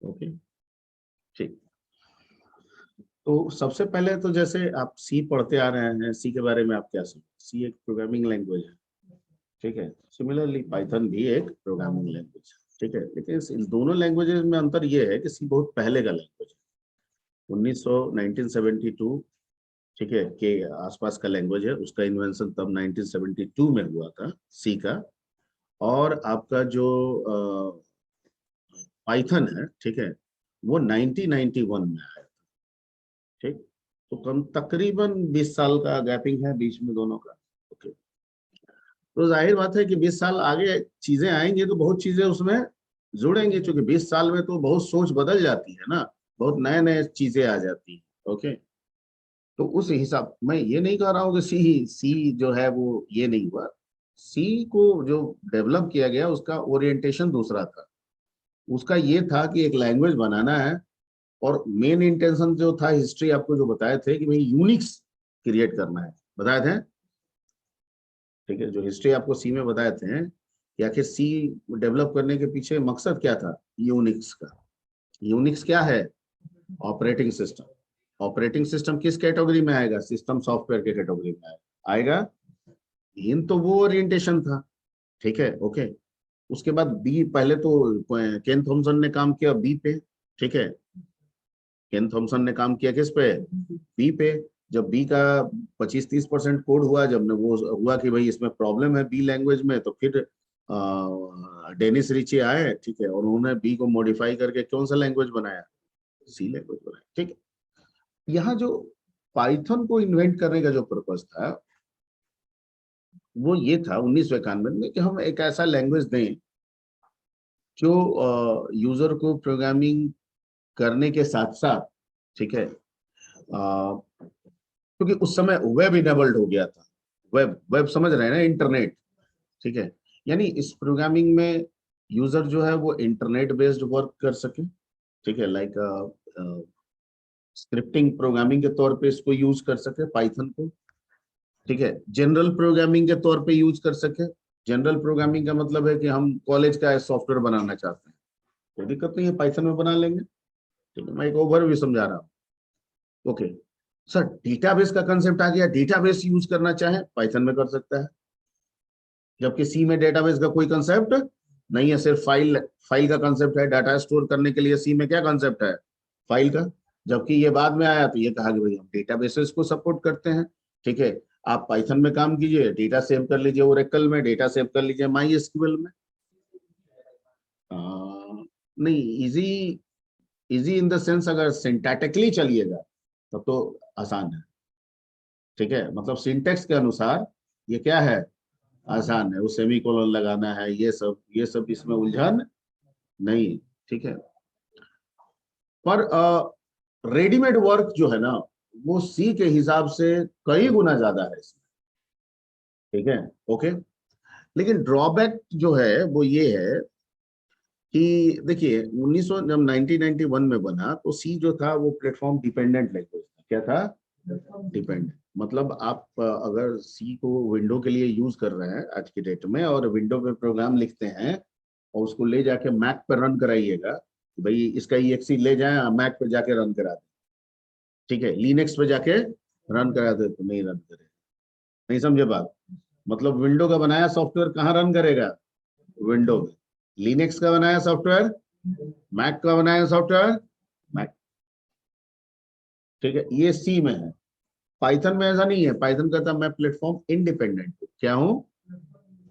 Okay, ठीक। तो सबसे पहले तो जैसे आप सी पढ़ते आ रहे हैं, सी के बारे में आप क्या समझ? सी एक प्रोग्रामिंग लैंग्वेज है, ठीक है। सिमिलरली पाइथन भी एक प्रोग्रामिंग लैंग्वेज है, ठीक है। लेकिन इन दोनों लैंग्वेजेस में अंतर ये है कि सी बहुत पहले का लैंग्वेज है, 1972, ठीक है, के आसपास का लैंग्वेज है। उसका इन्वेंशन तब 1972 में हुआ था, सी का। और आपका जो पाइथन है, ठीक है, वो 1991 में आया, ठीक। तो कम तकरीबन 20 साल का गैपिंग है बीच में दोनों का। ओके, तो जाहिर बात है कि 20 साल आगे चीजें आएंगी तो बहुत चीजें उसमें जुड़ेंगी, क्योंकि 20 साल में तो बहुत सोच बदल जाती है ना, बहुत नए नए चीजें आ जाती हैं। ओके, तो उस हिसाब, मैं ये नहीं कह रहा हूँ कि सी जो है वो ये नहीं हुआ। सी को जो डेवलप किया गया उसका ओरिएंटेशन दूसरा था। उसका ये था कि एक लैंग्वेज बनाना है, और मेन इंटेंशन जो था, हिस्ट्री आपको जो बताए थे कि भाई यूनिक्स क्रिएट करना है, बताए थे, ठीक है। जो हिस्ट्री आपको सी में बताए थे कि आखिर सी डेवलप करने के पीछे मकसद क्या था, यूनिक्स का। यूनिक्स क्या है? Operating system. ऑपरेटिंग सिस्टम किस कैटेगरी में आएगा? सिस्टम सॉफ्टवेयर के कैटेगरी में आएगा। इन तो वो ओरिएंटेशन था, ठीक है। ओके, उसके बाद बी, पहले तो केन थॉमसन ने काम किया बी पे, ठीक है। केन थॉमसन ने काम किया किस पे? बी पे। जब बी का 25-30% कोड हुआ, जब ने वो हुआ कि भाई इसमें प्रॉब्लम है बी लैंग्वेज में, तो फिर डेनिस रिची आए, ठीक है, और उन्होंने बी को मॉडिफाई करके कौन सा लैंग्वेज बनाया? सी लैंग्वेज बनाया, ठीक है। यहाँ जो पाइथन को इन्वेंट करने का जो पर्पज था वो ये था 1991 में, कि हम एक ऐसा लैंग्वेज दें जो यूजर को प्रोग्रामिंग करने के साथ साथ, ठीक है, क्योंकि उस समय वेब इनेबल्ड हो गया था। वेब वेब समझ रहे हैं ना, इंटरनेट, ठीक है। यानी इस प्रोग्रामिंग में यूजर जो है वो इंटरनेट बेस्ड वर्क कर सके, ठीक है, लाइक स्क्रिप्टिंग प्रोग्रामिंग के तौर पे इसको यूज कर सके पाइथन को, ठीक है। जनरल प्रोग्रामिंग के तौर पे यूज कर सके। जनरल प्रोग्रामिंग का मतलब है कि हम कॉलेज का सॉफ्टवेयर बनाना चाहते हैं, कोई दिक्कत नहीं है, पाइथन में बना लेंगे, ठीक है। मैं एक ओवरव्यू समझा रहा हूँ। ओके सर, डेटाबेस का कंसेप्ट आ गया, डेटाबेस यूज करना चाहे पाइथन में कर सकता है, जबकि सी में डेटाबेस का कोई कंसेप्ट नहीं है, सिर्फ फाइल फाइल का कंसेप्ट है। डाटा स्टोर करने के लिए सी में क्या कंसेप्ट है? फाइल का। जबकि ये बाद में आया तो ये कहा कि भाई हम डेटाबेसेस को सपोर्ट करते हैं, ठीक है। आप पाइथन में काम कीजिए, डेटा सेव कर लीजिए ओरेकल में, डेटा सेव कर लीजिए माई एसक्यूएल में। नहीं, easy, easy in the sense अगर सिंटैटिकली चलिएगा तब तो आसान है, ठीक है। मतलब सिंटेक्स के अनुसार ये क्या है? आसान है। वो सेमी कोलन लगाना है, ये सब इसमें उलझन नहीं, ठीक है। पर रेडीमेड वर्क जो है ना, वो सी के हिसाब से कई गुना ज्यादा है इसमें, ठीक है। ओके, लेकिन ड्रॉबैक जो है वो ये है कि देखिए 1900 जब 1991 में बना तो सी जो था वो प्लेटफॉर्म डिपेंडेंट लैंग्वेज था। क्या था? डिपेंडेंट। मतलब आप अगर सी को विंडो के लिए यूज कर रहे हैं आज की डेट में, और विंडो पे प्रोग्राम लिखते हैं और उसको ले जाके मैक पर रन कराइएगा, भाई इसका EXE ले जाए मैक पे जाके रन करा दे, ठीक है, लिनक्स पे जाके रन करा दे, तो नहीं रन करेगा। नहीं समझे बात? मतलब विंडो का बनाया सॉफ्टवेयर कहाँ रन करेगा? विंडो में। लिनक्स का बनाया सॉफ्टवेयर, मैक का बनाया सॉफ्टवेयर, मैक, ठीक है। ये सी में है। पाइथन में ऐसा नहीं है। पाइथन कहता है मैं प्लेटफॉर्म इंडिपेंडेंट हूं। क्या हूं?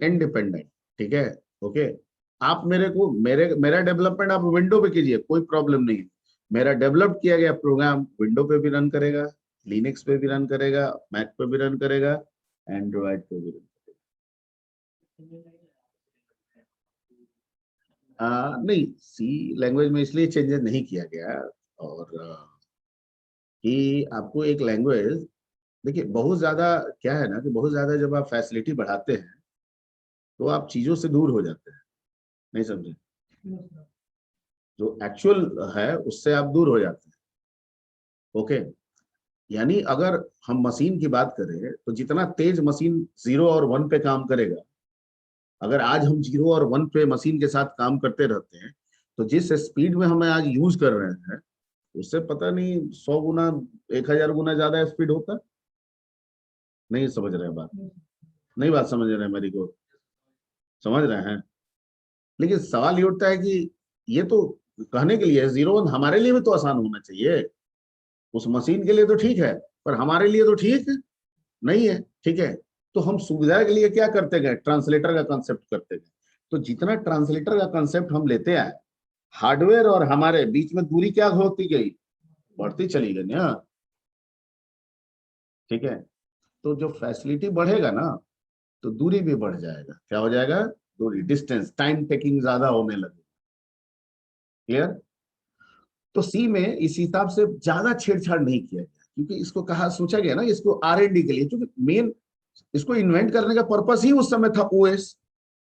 इंडिपेंडेंट, ठीक है। ओके, आप मेरे को मेरा डेवलपमेंट आप विंडो पे कीजिए, कोई प्रॉब्लम नहीं है। मेरा डेवलप किया गया प्रोग्राम विंडो पे भी रन करेगा, लिनक्स पे भी रन करेगा, मैक पे भी रन करेगा, एंड्रॉइड पे भी रन करेगा। नहीं, सी लैंग्वेज में इसलिए चेंजेस नहीं किया गया, और कि आपको एक लैंग्वेज, देखिए बहुत ज्यादा क्या है ना, कि बहुत ज्यादा जब आप फैसिलिटी बढ़ाते हैं तो आप चीजों से दूर हो जाते हैं। नहीं समझे? जो एक्चुअल है उससे आप दूर हो जाते हैं। ओके, यानी अगर हम मशीन की बात करें तो जितना तेज मशीन 0 और 1 पे काम करेगा, अगर आज हम 0 और 1 पे मशीन के साथ काम करते रहते हैं तो जिस स्पीड में हमें आज यूज कर रहे हैं उससे पता नहीं 100 गुना 1000 गुना ज्यादा स्पीड होता। नहीं समझ रहे हैं बात, नहीं बात समझ रहे हैं मेरी को, समझ रहे हैं। लेकिन सवाल ये उठता है कि ये तो कहने के लिए 01 हमारे लिए भी तो आसान होना चाहिए, उस मशीन के लिए तो ठीक है पर हमारे लिए तो ठीक नहीं है। ठीक है, तो हम सुविधा के लिए क्या करते गए, ट्रांसलेटर का कंसेप्ट करते गए। तो जितना ट्रांसलेटर का कंसेप्ट हम लेते आए, हार्डवेयर और हमारे बीच में दूरी क्या होती गई, बढ़ती चली गई ना। ठीक है, तो जो फैसिलिटी बढ़ेगा ना तो दूरी भी बढ़ जाएगा। क्या हो जाएगा, दूरी, डिस्टेंस, टाइम टेकिंग ज्यादा होने लगे। क्लियर। तो सी में इस हिसाब से ज्यादा छेड़छाड़ नहीं किया गया, क्योंकि इसको कहा, सोचा गया ना इसको R&D के लिए, क्योंकि मेन इसको इन्वेंट करने का पर्पस ही उस समय था ओएस।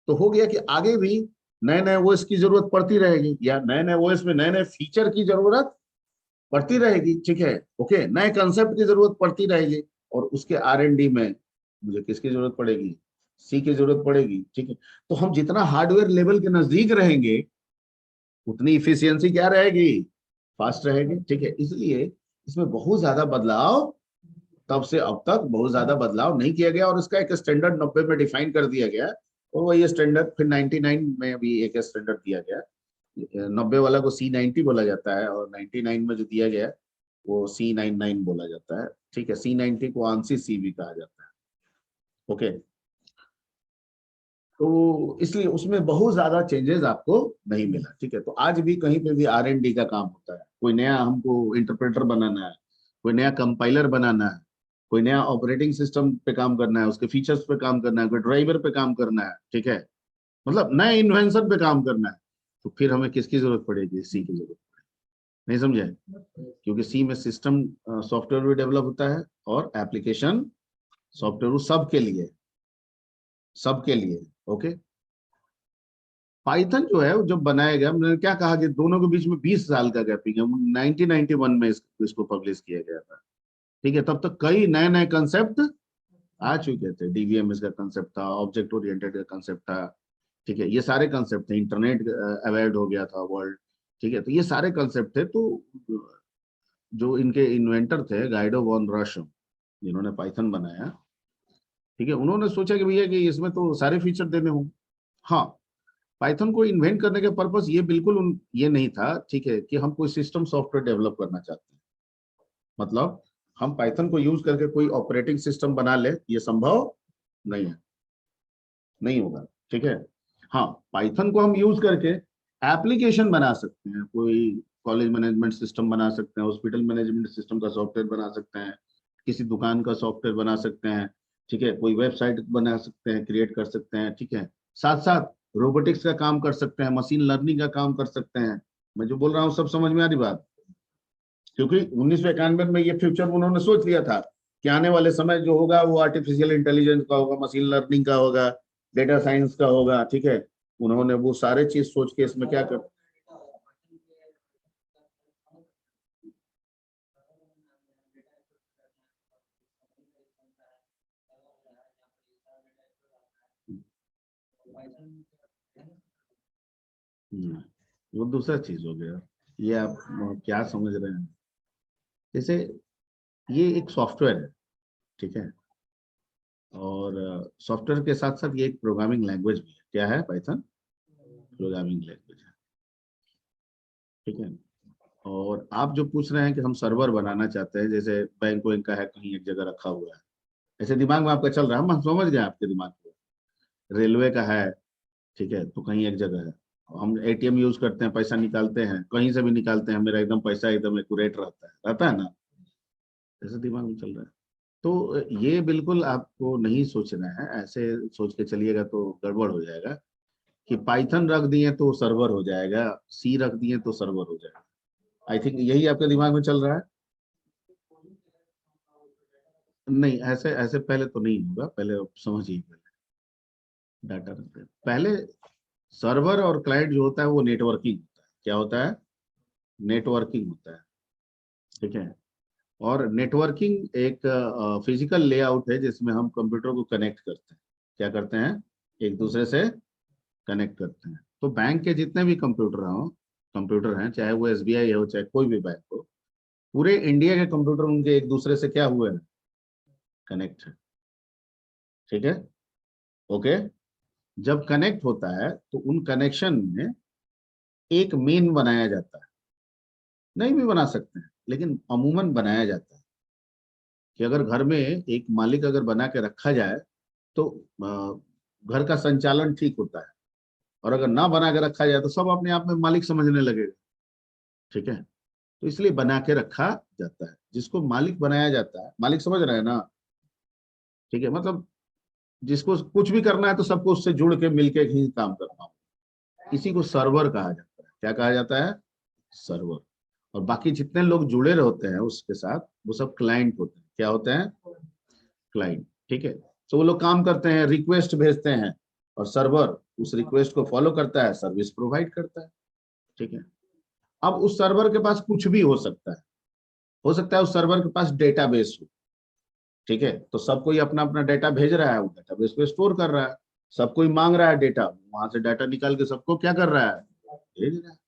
तो हो गया कि आगे भी नए नए ओएस की जरूरत पड़ती रहेगी, या नए नए ओएस में नए नए फीचर की जरूरत पड़ती रहेगी। ठीक है, ओके, नए कंसेप्ट की जरूरत पड़ती रहेगी। और उसके R&D में मुझे किसकी जरूरत पड़ेगी, सी की जरूरत पड़ेगी। ठीक है, तो हम जितना हार्डवेयर लेवल के नजदीक रहेंगे उतनी इफिशियंसी क्या रहेगी, फास्ट रहेगी। ठीक है, इसलिए इसमें बहुत ज्यादा बदलाव तब से अब तक बहुत ज्यादा बदलाव नहीं किया गया, और इसका एक स्टैंडर्ड 90 में डिफाइन कर दिया गया। और वही स्टैंडर्ड फिर 99 में भी एक स्टैंडर्ड दिया गया। 90 वाला को C90 बोला जाता है, और 99 में जो दिया गया वो C99 बोला जाता है। ठीक है, C90 को आंसी सी भी कहा जाता है। ओके, तो इसलिए उसमें बहुत ज्यादा चेंजेस आपको नहीं मिला। ठीक है, तो आज भी कहीं पे भी R&D का काम होता है। कोई नया हमको इंटरप्रेटर बनाना है, कोई नया कंपाइलर बनाना है, कोई नया ऑपरेटिंग सिस्टम पे काम करना है, उसके फीचर्स पे काम करना है, कोई ड्राइवर पे काम करना है। ठीक है, मतलब नए इन्वेंशन पे काम करना है, तो फिर हमें किसकी जरूरत पड़ेगी, सी की जरूरत। नहीं समझे, क्योंकि सी में सिस्टम सॉफ्टवेयर भी डेवलप होता है और एप्लीकेशन सॉफ्टवेयर सबके लिए, सबके लिए। ओके, पाइथन जो है वो जब बनाया गया, मैंने क्या कहा कि दोनों के बीच में 20 साल का गैपिंग है। 1991 में इसको पब्लिश किया गया था। ठीक है, तब तक कई नए नए कंसेप्ट आ चुके थे। डीबीएमएस का कंसेप्ट था, ऑब्जेक्ट ओरिएंटेड का कंसेप्ट था। ठीक है, ये सारे कंसेप्ट थे, इंटरनेट अवेयर्ड हो गया था वर्ल्ड। ठीक है, तो ये सारे कंसेप्ट थे। तो जो इनके इन्वेंटर थे गाइडो वॉन रशम, जिन्होंने पाइथन बनाया, ठीक है, उन्होंने सोचा कि भैया कि इसमें तो सारे फीचर देने होंगे। हाँ, पाइथन को इन्वेंट करने का पर्पस ये बिल्कुल ये नहीं था, ठीक है, कि हम कोई सिस्टम सॉफ्टवेयर डेवलप करना चाहते हैं। मतलब हम पाइथन को यूज करके कोई ऑपरेटिंग सिस्टम बना ले, ये संभव नहीं है, नहीं होगा। ठीक है, हाँ, पाइथन को हम यूज करके एप्लीकेशन बना सकते हैं, कोई कॉलेज मैनेजमेंट सिस्टम बना सकते हैं, हॉस्पिटल मैनेजमेंट सिस्टम का सॉफ्टवेयर बना सकते हैं, किसी दुकान का सॉफ्टवेयर बना सकते हैं। ठीक है, कोई वेबसाइट बना सकते हैं, क्रिएट कर सकते हैं। ठीक है, साथ साथ रोबोटिक्स का काम कर सकते हैं, मशीन लर्निंग का काम कर सकते हैं। मैं जो बोल रहा हूँ सब समझ में आ रही बात, क्योंकि 1991 में ये फ्यूचर उन्होंने सोच लिया था कि आने वाले समय जो होगा वो आर्टिफिशियल इंटेलिजेंस का होगा, मशीन लर्निंग का होगा, डेटा साइंस का होगा। ठीक है, उन्होंने वो सारे चीज सोच के इसमें क्या कर, वो दूसरा चीज हो गया। ये आप क्या समझ रहे हैं, जैसे ये एक सॉफ्टवेयर है। ठीक है, और सॉफ्टवेयर के साथ साथ ये एक प्रोग्रामिंग लैंग्वेज भी है। क्या है, पाइथन प्रोग्रामिंग लैंग्वेज है। ठीक है, और आप जो पूछ रहे हैं कि हम सर्वर बनाना चाहते हैं, जैसे बैंक वैंक का है, कहीं एक जगह रखा हुआ है, ऐसे दिमाग में आपका चल रहा है, हम समझ गए आपके दिमाग को। रेलवे का है, ठीक है, तो कहीं एक जगह है। हम ATM यूज करते हैं, पैसा निकालते हैं, कहीं से भी निकालते हैं, मेरा एकदम पैसा एकदम एक्यूरेट रहता है ना, ऐसे दिमाग में चल रहा है। तो ये बिल्कुल आपको नहीं सोचना है, ऐसे सोच के चलिएगा तो गड़बड़ हो जाएगा कि पाइथन रख दिए तो सर्वर हो जाएगा, सी रख दिए तो सर्वर हो जाएगा। आई थिंक यही आपके दिमाग में चल रहा है। नहीं, ऐसे ऐसे पहले तो नहीं होगा, पहले आप समझिए। पहले डाटा रखते हैं, पहले सर्वर और क्लाइंट जो होता है वो नेटवर्किंग होता है। क्या होता है, नेटवर्किंग होता है। ठीक है, और नेटवर्किंग एक फिजिकल लेआउट है जिसमें हम कंप्यूटर को कनेक्ट करते हैं। क्या करते हैं, एक दूसरे से कनेक्ट करते हैं। तो बैंक के जितने भी कंप्यूटर हों, कंप्यूटर हैं, चाहे वो एसबीआई हो चाहे कोई भी बैंक हो, पूरे इंडिया के कंप्यूटर उनके एक दूसरे से क्या हुए हैं, कनेक्ट है। ठीक है, ओके। जब कनेक्ट होता है तो उन कनेक्शन में एक मेन बनाया जाता है, नहीं भी बना सकते हैं लेकिन अमूमन बनाया जाता है कि अगर घर में एक मालिक अगर बना के रखा जाए तो घर का संचालन ठीक होता है, और अगर ना बना के रखा जाए तो सब अपने आप में मालिक समझने लगेगा। ठीक है, तो इसलिए बना के रखा जाता है, जिसको मालिक बनाया जाता है, मालिक समझ रहे हैं ना। ठीक है, मतलब जिसको कुछ भी करना है तो सबको उससे जुड़ के मिलके ही काम करना हो, इसी को सर्वर कहा जाता है। क्या कहा जाता है, सर्वर। और बाकी जितने लोग जुड़े होते हैं उसके साथ वो सब क्लाइंट होते हैं। क्या होते हैं, क्लाइंट। ठीक है, तो वो लोग काम करते हैं, रिक्वेस्ट भेजते हैं, और सर्वर उस रिक्वेस्ट को फॉलो करता है, सर्विस प्रोवाइड करता है। ठीक है, अब उस सर्वर के पास कुछ भी हो सकता है, हो सकता है उस सर्वर के पास डेटाबेस हो। ठीक है, तो सब कोई अपना अपना डेटा भेज रहा है, वो डेटाबेस पे स्टोर कर रहा है, सब कोई मांग रहा है डेटा, वहां से डाटा निकाल के सबको क्या कर रहा है, भेज रहा है।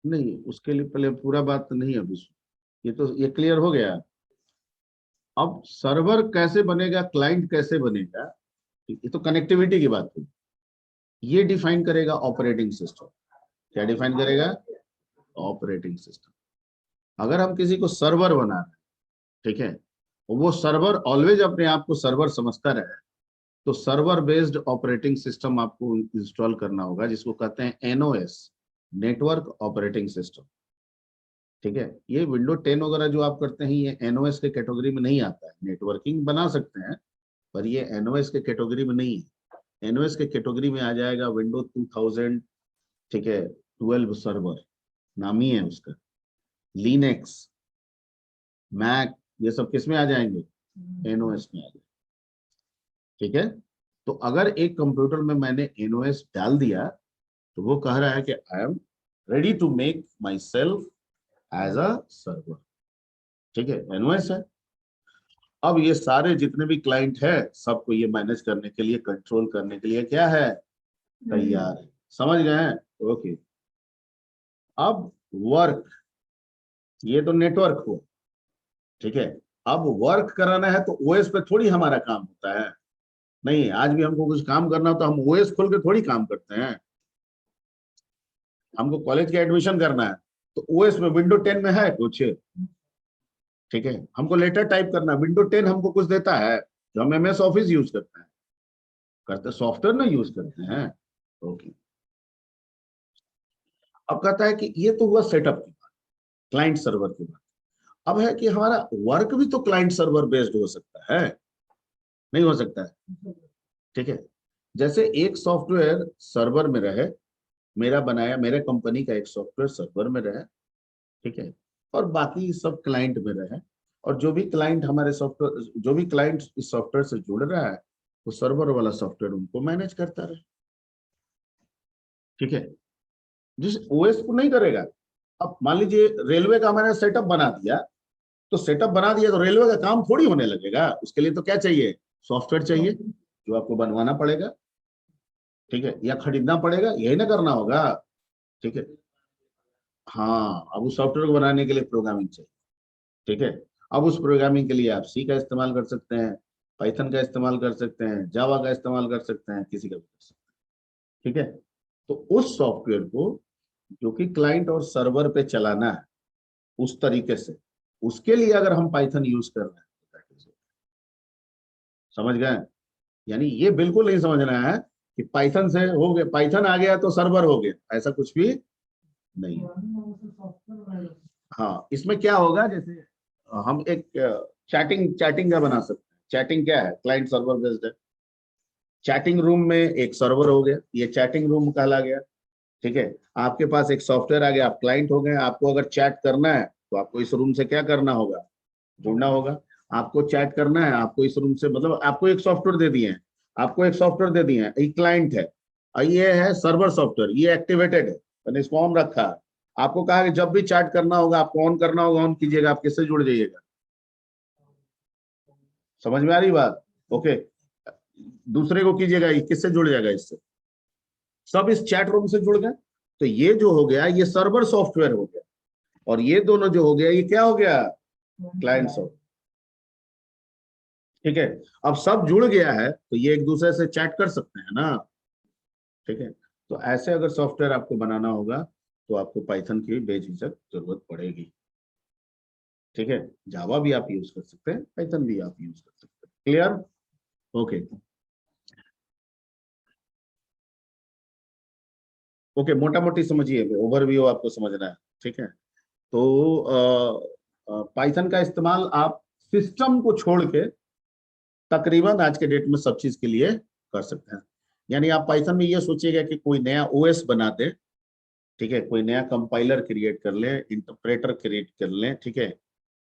नहीं, उसके लिए पहले पूरा बात नहीं है अभी, ये तो ये क्लियर हो गया। अब सर्वर कैसे बनेगा, क्लाइंट कैसे बनेगा, ये तो कनेक्टिविटी की बात हुई। ये डिफाइन करेगा ऑपरेटिंग सिस्टम। क्या डिफाइन करेगा, ऑपरेटिंग सिस्टम। अगर हम किसी को सर्वर बना रहे हैं, ठीक है, वो सर्वर ऑलवेज अपने आप को सर्वर समझता रहे, तो सर्वर बेस्ड ऑपरेटिंग सिस्टम आपको इंस्टॉल करना होगा, जिसको कहते हैं एनओएस, नेटवर्क ऑपरेटिंग सिस्टम। ठीक है, ये विंडो 10 वगैरह जो आप करते हैं ये एनओएस के कैटेगरी में नहीं आता है। नेटवर्किंग बना सकते हैं पर ये एनओएस के कैटेगरी में नहीं है। एनओएस के कैटेगरी में आ जाएगा विंडो 2000, ठीक है, 12 सर्वर नाम ही है उसका, लिनक्स, मैक, ये सब किस में आ जाएंगे, एनओएस में आ जाएंगे। ठीक है, तो अगर एक कंप्यूटर में मैंने एनओएस डाल दिया तो वो कह रहा है कि I am ready to make myself as a server. ठीक है, एनओएस है। अब ये सारे जितने भी क्लाइंट है सबको ये मैनेज करने के लिए, कंट्रोल करने के लिए क्या है, तैयार है। समझ गए हैं, ओके। अब वर्क, ये तो नेटवर्क हुआ। ठीक है, अब वर्क कराना है तो ओएस पे थोड़ी हमारा काम होता है। नहीं, आज भी हमको कुछ काम करना हो तो हम ओएस खोल के थोड़ी काम करते हैं। हमको कॉलेज का एडमिशन करना है तो ओएस में विंडो 10 में है कुछ, ठीक है, हमको लेटर टाइप करना है, विंडो 10 हमको कुछ देता है, जो हम एमएस ऑफिस यूज करते हैं, करते सॉफ्टवेयर ना यूज करते हैं। ओके, अब कहता है कि ये तो हुआ सेटअप की बात, क्लाइंट सर्वर की बात। अब है कि हमारा वर्क भी तो क्लाइंट सर्वर बेस्ड हो सकता है, नहीं हो सकता है। ठीक है, जैसे एक सॉफ्टवेयर सर्वर में रहे, मेरा बनाया, मेरे कंपनी का एक सॉफ्टवेयर सर्वर में रहे, ठीक है, और बाकी सब क्लाइंट में रहे, और जो भी क्लाइंट हमारे सॉफ्टवेयर, जो भी क्लाइंट इस सॉफ्टवेयर से जुड़ रहा है वो सर्वर वाला सॉफ्टवेयर उनको मैनेज करता रहे। ठीक है, जिस ओएस को नहीं करेगा। अब मान लीजिए रेलवे का मैंने सेटअप बना दिया, तो सेटअप बना दिया तो रेलवे का काम थोड़ी होने लगेगा, उसके लिए तो क्या चाहिए, सॉफ्टवेयर चाहिए, जो आपको बनवाना पड़ेगा। ठीक है, या खरीदना पड़ेगा, यही ना करना होगा। ठीक है, हाँ, अब उस सॉफ्टवेयर को बनाने के लिए प्रोग्रामिंग चाहिए। ठीक है, अब उस प्रोग्रामिंग के लिए आप सी का इस्तेमाल कर सकते हैं, पाइथन का इस्तेमाल कर सकते हैं, जावा का इस्तेमाल कर सकते हैं, किसी का भी कर सकते हैं। ठीक है, तो उस सॉफ्टवेयर को जो कि क्लाइंट और सर्वर पे चलाना है उस तरीके से, उसके लिए अगर हम पाइथन यूज कर रहे हैं तो that is it। समझ गए, यानी ये बिल्कुल नहीं समझना है कि पाइथन से हो गया, पाइथन आ गया तो सर्वर हो गया, ऐसा कुछ भी नहीं। हाँ, इसमें क्या होगा, जैसे हम एक चैटिंग चैटिंग का बना सकते हैं। चैटिंग क्या है, क्लाइंट सर्वर बेस्ड है। चैटिंग रूम में एक सर्वर हो गया, ये चैटिंग रूम कहला गया। ठीक है, आपके पास एक सॉफ्टवेयर आ गया, आप क्लाइंट हो गए, आपको अगर चैट करना है तो आपको इस रूम से क्या करना होगा, जुड़ना होगा। आपको चैट करना है, आपको इस रूम से, मतलब आपको एक सॉफ्टवेयर दे दिए हैं, आपको एक सॉफ्टवेयर दे दिए हैं, एक क्लाइंट है और ये है सर्वर सॉफ्टवेयर, ये एक्टिवेटेड है, मैंने इसको ऑन रखा है। आपको कहा कि जब भी चैट करना होगा आपको ऑन करना होगा, ऑन कीजिएगा, आप किससे जुड़ जाइएगा। समझ में आ रही बात, ओके। दूसरे को कीजिएगा, किससे जुड़ जाएगा, इससे। सब इस चैट रूम से जुड़ गए। तो ये जो हो गया ये सर्वर सॉफ्टवेयर हो गया, और ये दोनों जो हो गया ये क्या हो गया, क्लाइंट सॉफ्टवेयर। ठीक है, अब सब जुड़ गया है तो ये एक दूसरे से चैट कर सकते हैं ना। ठीक है, तो ऐसे अगर सॉफ्टवेयर आपको बनाना होगा तो आपको पाइथन की बेझिझक जरूरत पड़ेगी। ठीक है, जावा भी आप यूज कर सकते हैं, पाइथन भी आप यूज कर सकते हैं। क्लियर? ओके ओके, मोटा मोटी समझिए, ओवरव्यू आपको समझना है। ठीक है, तो पाइथन का इस्तेमाल आप सिस्टम को छोड़ के तकरीबन आज के डेट में सब चीज के लिए कर सकते हैं। यानी आप पाइथन में ये सोचिएगा कि कोई नया ओएस बना दे, ठीक है, कोई नया कंपाइलर क्रिएट कर ले, इंटरप्रेटर क्रिएट कर ले, ठीक है,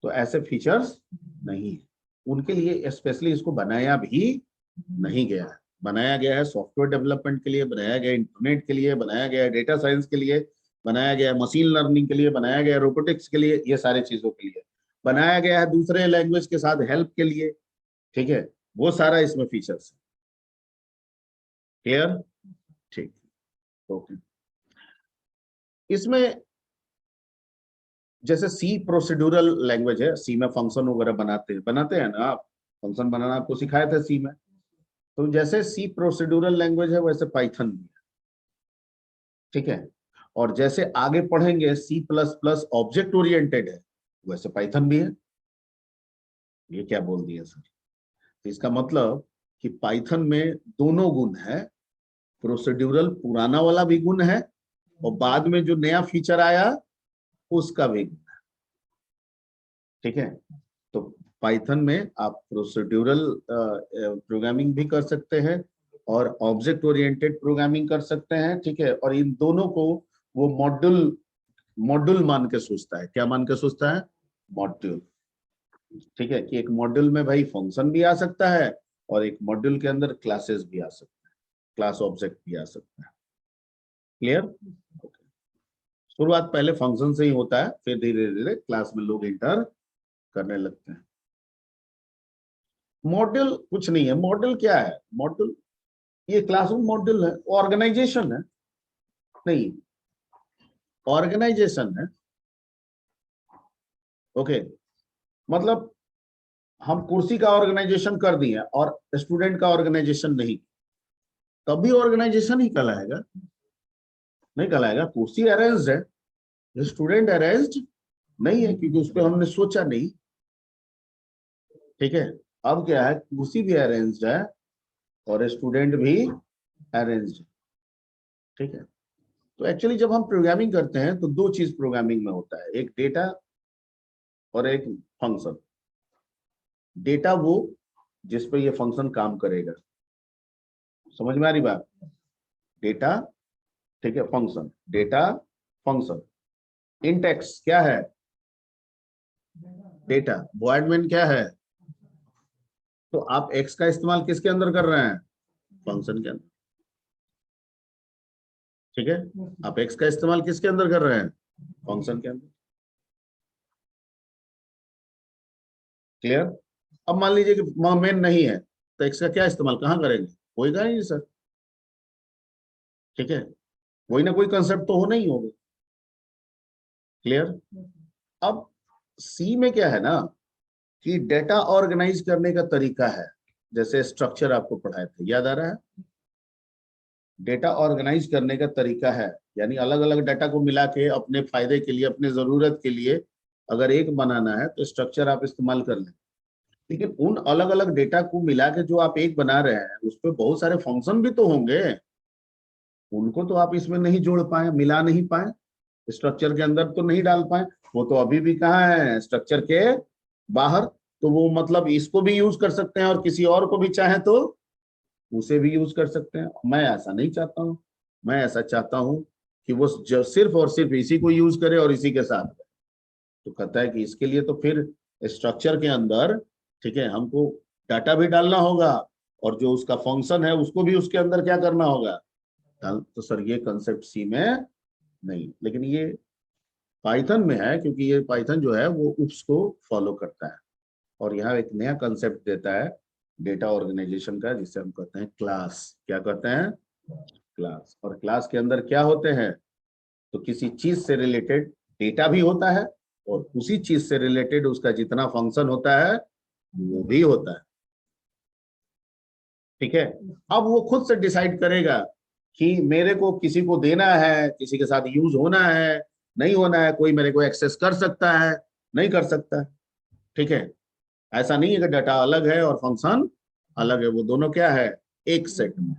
तो ऐसे फीचर्स नहीं है उनके लिए। स्पेशली इसको बनाया भी नहीं गया है, बनाया गया है सॉफ्टवेयर डेवलपमेंट के लिए, बनाया गया इंटरनेट के लिए, बनाया गया डेटा साइंस के लिए, बनाया गया मशीन लर्निंग के लिए, बनाया गया रोबोटिक्स के लिए, ये सारे चीजों के लिए बनाया गया है, दूसरे लैंग्वेज के साथ हेल्प के लिए। ठीक है, वो सारा इसमें फीचर्स है। क्लियर? ठीक, ओके। इसमें जैसे सी प्रोसीड्यूरल लैंग्वेज है, सी में फंक्शन वगैरह बनाते हैं ना आप, फंक्शन बनाना आपको सिखाए थे सी में। तो जैसे सी प्रोसीड्यूरल लैंग्वेज है वैसे पाइथन भी है। ठीक है, और जैसे आगे पढ़ेंगे C plus plus object oriented है, वैसे पाइथन भी है। ये क्या बोल दिया सर? तो इसका मतलब कि पाइथन में दोनों गुण है, प्रोसीड्यूरल पुराना वाला भी गुण है, और बाद में जो नया फीचर आया उसका भी गुण है। ठीक है, तो पाइथन में आप प्रोसीड्यूरल प्रोग्रामिंग भी कर सकते हैं और ऑब्जेक्ट ओरिएंटेड प्रोग्रामिंग कर सकते हैं। ठीक है, और इन दोनों को वो मॉड्यूल मॉड्यूल मान के सोचता है। क्या मान के सोचता है? मॉड्यूल। ठीक है, कि एक मॉड्यूल में भाई फंक्शन भी आ सकता है और एक मॉड्यूल के अंदर क्लासेस भी आ सकते हैं, क्लास ऑब्जेक्ट भी आ सकता है। क्लियर? शुरुआत पहले फंक्शन से ही होता है, फिर धीरे धीरे क्लास में लोग इंटर करने लगते हैं। मॉड्यूल कुछ नहीं है। मॉड्यूल क्या है? मॉड्यूल ये क्लासरूम मॉड्यूल है, ऑर्गेनाइजेशन है। नहीं, ऑर्गेनाइजेशन है। ओके, मतलब हम कुर्सी का ऑर्गेनाइजेशन कर दिए और स्टूडेंट का ऑर्गेनाइजेशन नहीं, तब भी ऑर्गेनाइजेशन ही कहलाएगा? नहीं कहलाएगा। कुर्सी अरेंज्ड है, स्टूडेंट अरेंज्ड नहीं है, क्योंकि उस पर हमने सोचा नहीं। ठीक है, अब क्या है, कुर्सी भी अरेंज्ड है और स्टूडेंट भी अरेंज्ड है। ठीक है, तो एक्चुअली जब हम प्रोग्रामिंग करते हैं तो दो चीज प्रोग्रामिंग में होता है, एक डेटा और एक फंक्शन। डेटा वो जिस पे ये फंक्शन काम करेगा। समझ में आ रही बात? डेटा, ठीक है, फंक्शन, डेटा, फंक्शन। इंटेक्स क्या है? डेटा। वॉइड मेन क्या है? तो आप एक्स का इस्तेमाल किसके अंदर कर रहे हैं? फंक्शन के अंदर। ठीक है, आप एक्स का इस्तेमाल किसके अंदर कर रहे हैं? फंक्शन के अंदर। क्लियर? अब मान लीजिए कि मेन नहीं है, तो एक्स का क्या इस्तेमाल कहाँ करेंगे? होएगा नहीं सर। ठीक है, कोई ना कोई कंसेप्ट तो होना ही होगा। क्लियर? अब सी में क्या है ना, कि डेटा ऑर्गेनाइज करने का तरीका है। जैसे स्ट्रक्चर आपको पढ़ाए थे, याद आ रहा है? डेटा ऑर्गेनाइज करने का तरीका है, यानी अलग अलग डाटा को मिला के अपने फायदे के लिए, अपने जरूरत के लिए अगर एक बनाना है तो स्ट्रक्चर आप इस्तेमाल कर लें। लेकिन उन अलग अलग डेटा को मिला के जो आप एक बना रहे हैं उस पर बहुत सारे फंक्शन भी तो होंगे, उनको तो आप इसमें नहीं जोड़ पाए, मिला नहीं पाए, स्ट्रक्चर के अंदर तो नहीं डाल पाए। वो तो अभी भी कहाँ है? स्ट्रक्चर के बाहर। तो वो मतलब इसको भी यूज कर सकते हैं और किसी और को भी चाहे तो उसे भी यूज कर सकते हैं। मैं ऐसा नहीं चाहता हूँ, मैं ऐसा चाहता हूँ कि वो सिर्फ और सिर्फ इसी को यूज करे और इसी के साथ रहे। तो कहता है कि इसके लिए तो फिर स्ट्रक्चर के अंदर, ठीक है, हमको डाटा भी डालना होगा और जो उसका फंक्शन है उसको भी उसके अंदर क्या करना होगा? तो सर ये कंसेप्ट सी में नहीं, लेकिन ये पाइथन में है, क्योंकि ये पाइथन जो है वो उप्स को फॉलो करता है और यहाँ एक नया कंसेप्ट देता है डेटा ऑर्गेनाइजेशन का, जिसे हम कहते हैं क्लास। क्या कहते हैं? क्लास, और क्लास के अंदर क्या होते हैं, तो किसी चीज से रिलेटेड डेटा भी होता है और उसी चीज से रिलेटेड उसका जितना फंक्शन होता है वो भी होता है। ठीक है, अब वो खुद से डिसाइड करेगा कि मेरे को किसी को देना है, किसी के साथ यूज होना है, नहीं होना है, कोई मेरे को एक्सेस कर सकता है, नहीं कर सकता है। ठीक है, ऐसा नहीं है कि डाटा अलग है और फंक्शन अलग है, वो दोनों क्या है, एक सेट में।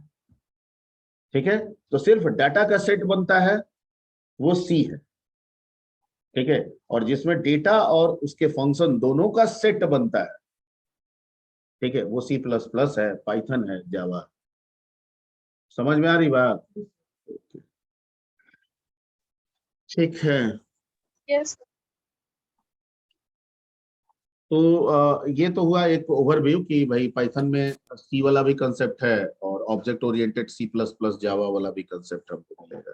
ठीक है, तो सिर्फ डाटा का सेट बनता है वो सी है। ठीक है, और जिसमें डेटा और उसके फंक्शन दोनों का सेट बनता है, ठीक है, वो सी प्लस प्लस है, पाइथन है, जावा। समझ में आ रही बात? ठीक है। यस। तो ये तो हुआ एक ओवरव्यू कि भाई पाइथन में सी वाला भी कंसेप्ट है और object oriented C plus plus Java वाला भी कंसेप्ट हमको मिलेगा।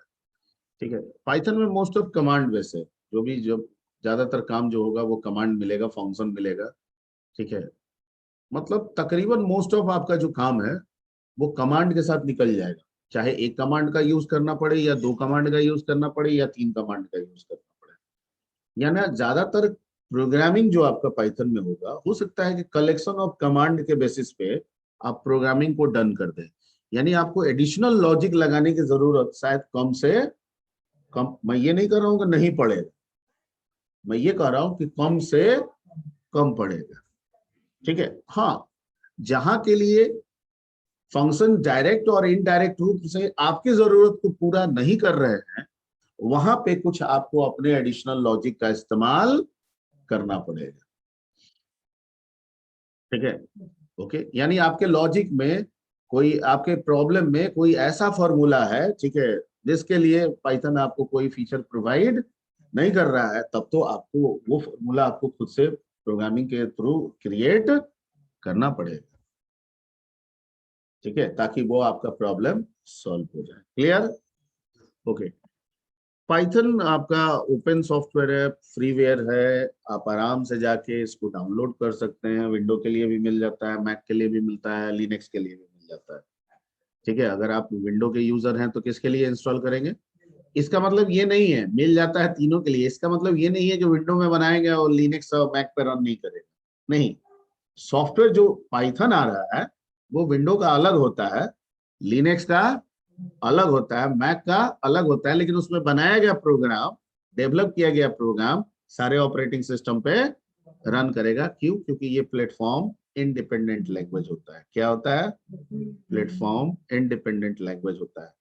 ठीक है, पाइथन में मोस्ट ऑफ कमांड बेस है, जो ज्यादातर काम जो होगा वो कमांड मिलेगा, फंक्शन मिलेगा। ठीक है, मतलब तकरीबन मोस्ट ऑफ आपका जो काम है वो कमांड के साथ निकल जाएगा, चाहे एक कमांड का यूज करना पड़े या दो कमांड का यूज करना पड़े या तीन कमांड का यूज करना पड़े। यानी ज्यादातर प्रोग्रामिंग जो आपका पाइथन में होगा, हो सकता है कि कलेक्शन ऑफ कमांड के बेसिस पे आप प्रोग्रामिंग को डन कर दें। यानी आपको एडिशनल लॉजिक लगाने की जरूरत शायद कम से कम, मैं ये नहीं कर रहा हूं कि नहीं पड़ेगा, मैं ये कह रहा हूं कि कम से कम पड़ेगा। ठीक है, हाँ, जहां के लिए फंक्शन डायरेक्ट और इनडायरेक्ट रूप से आपकी जरूरत को पूरा नहीं कर रहे हैं, वहां पे कुछ आपको अपने एडिशनल लॉजिक का इस्तेमाल करना पड़ेगा। ठीक है, ओके, यानी आपके लॉजिक में कोई, आपके प्रॉब्लम में कोई ऐसा फॉर्मूला है, ठीक है, जिसके लिए पाइथन आपको कोई फीचर प्रोवाइड नहीं कर रहा है, तब तो आपको वो फॉर्मूला आपको खुद से प्रोग्रामिंग के थ्रू क्रिएट करना पड़ेगा। ठीक है, ताकि वो आपका प्रॉब्लम सॉल्व हो जाए। क्लियर? ओके। पाइथन आपका ओपन सॉफ्टवेयर है, फ्रीवेयर है, आप आराम से जाके इसको डाउनलोड कर सकते हैं। विंडो के लिए भी मिल जाता है, मैक के लिए भी मिलता है, लिनक्स के लिए भी मिल जाता है। ठीक है, अगर आप विंडो के यूजर हैं तो किसके लिए इंस्टॉल करेंगे? इसका मतलब ये नहीं है मिल जाता है तीनों के लिए, इसका मतलब ये नहीं है कि विंडो में बनाएंगे और लिनक्स और मैक पे रन नहीं करेगा। नहीं, सॉफ्टवेयर जो पाइथन आ रहा है वो विंडो का अलग होता है, लिनक्स का अलग होता है, मैक का अलग होता है, लेकिन उसमें बनाया गया प्रोग्राम, डेवलप किया गया प्रोग्राम सारे ऑपरेटिंग सिस्टम पे रन करेगा। क्यों? क्योंकि ये प्लेटफॉर्म इंडिपेंडेंट लैंग्वेज होता है। क्या होता है? प्लेटफॉर्म इंडिपेंडेंट लैंग्वेज होता है।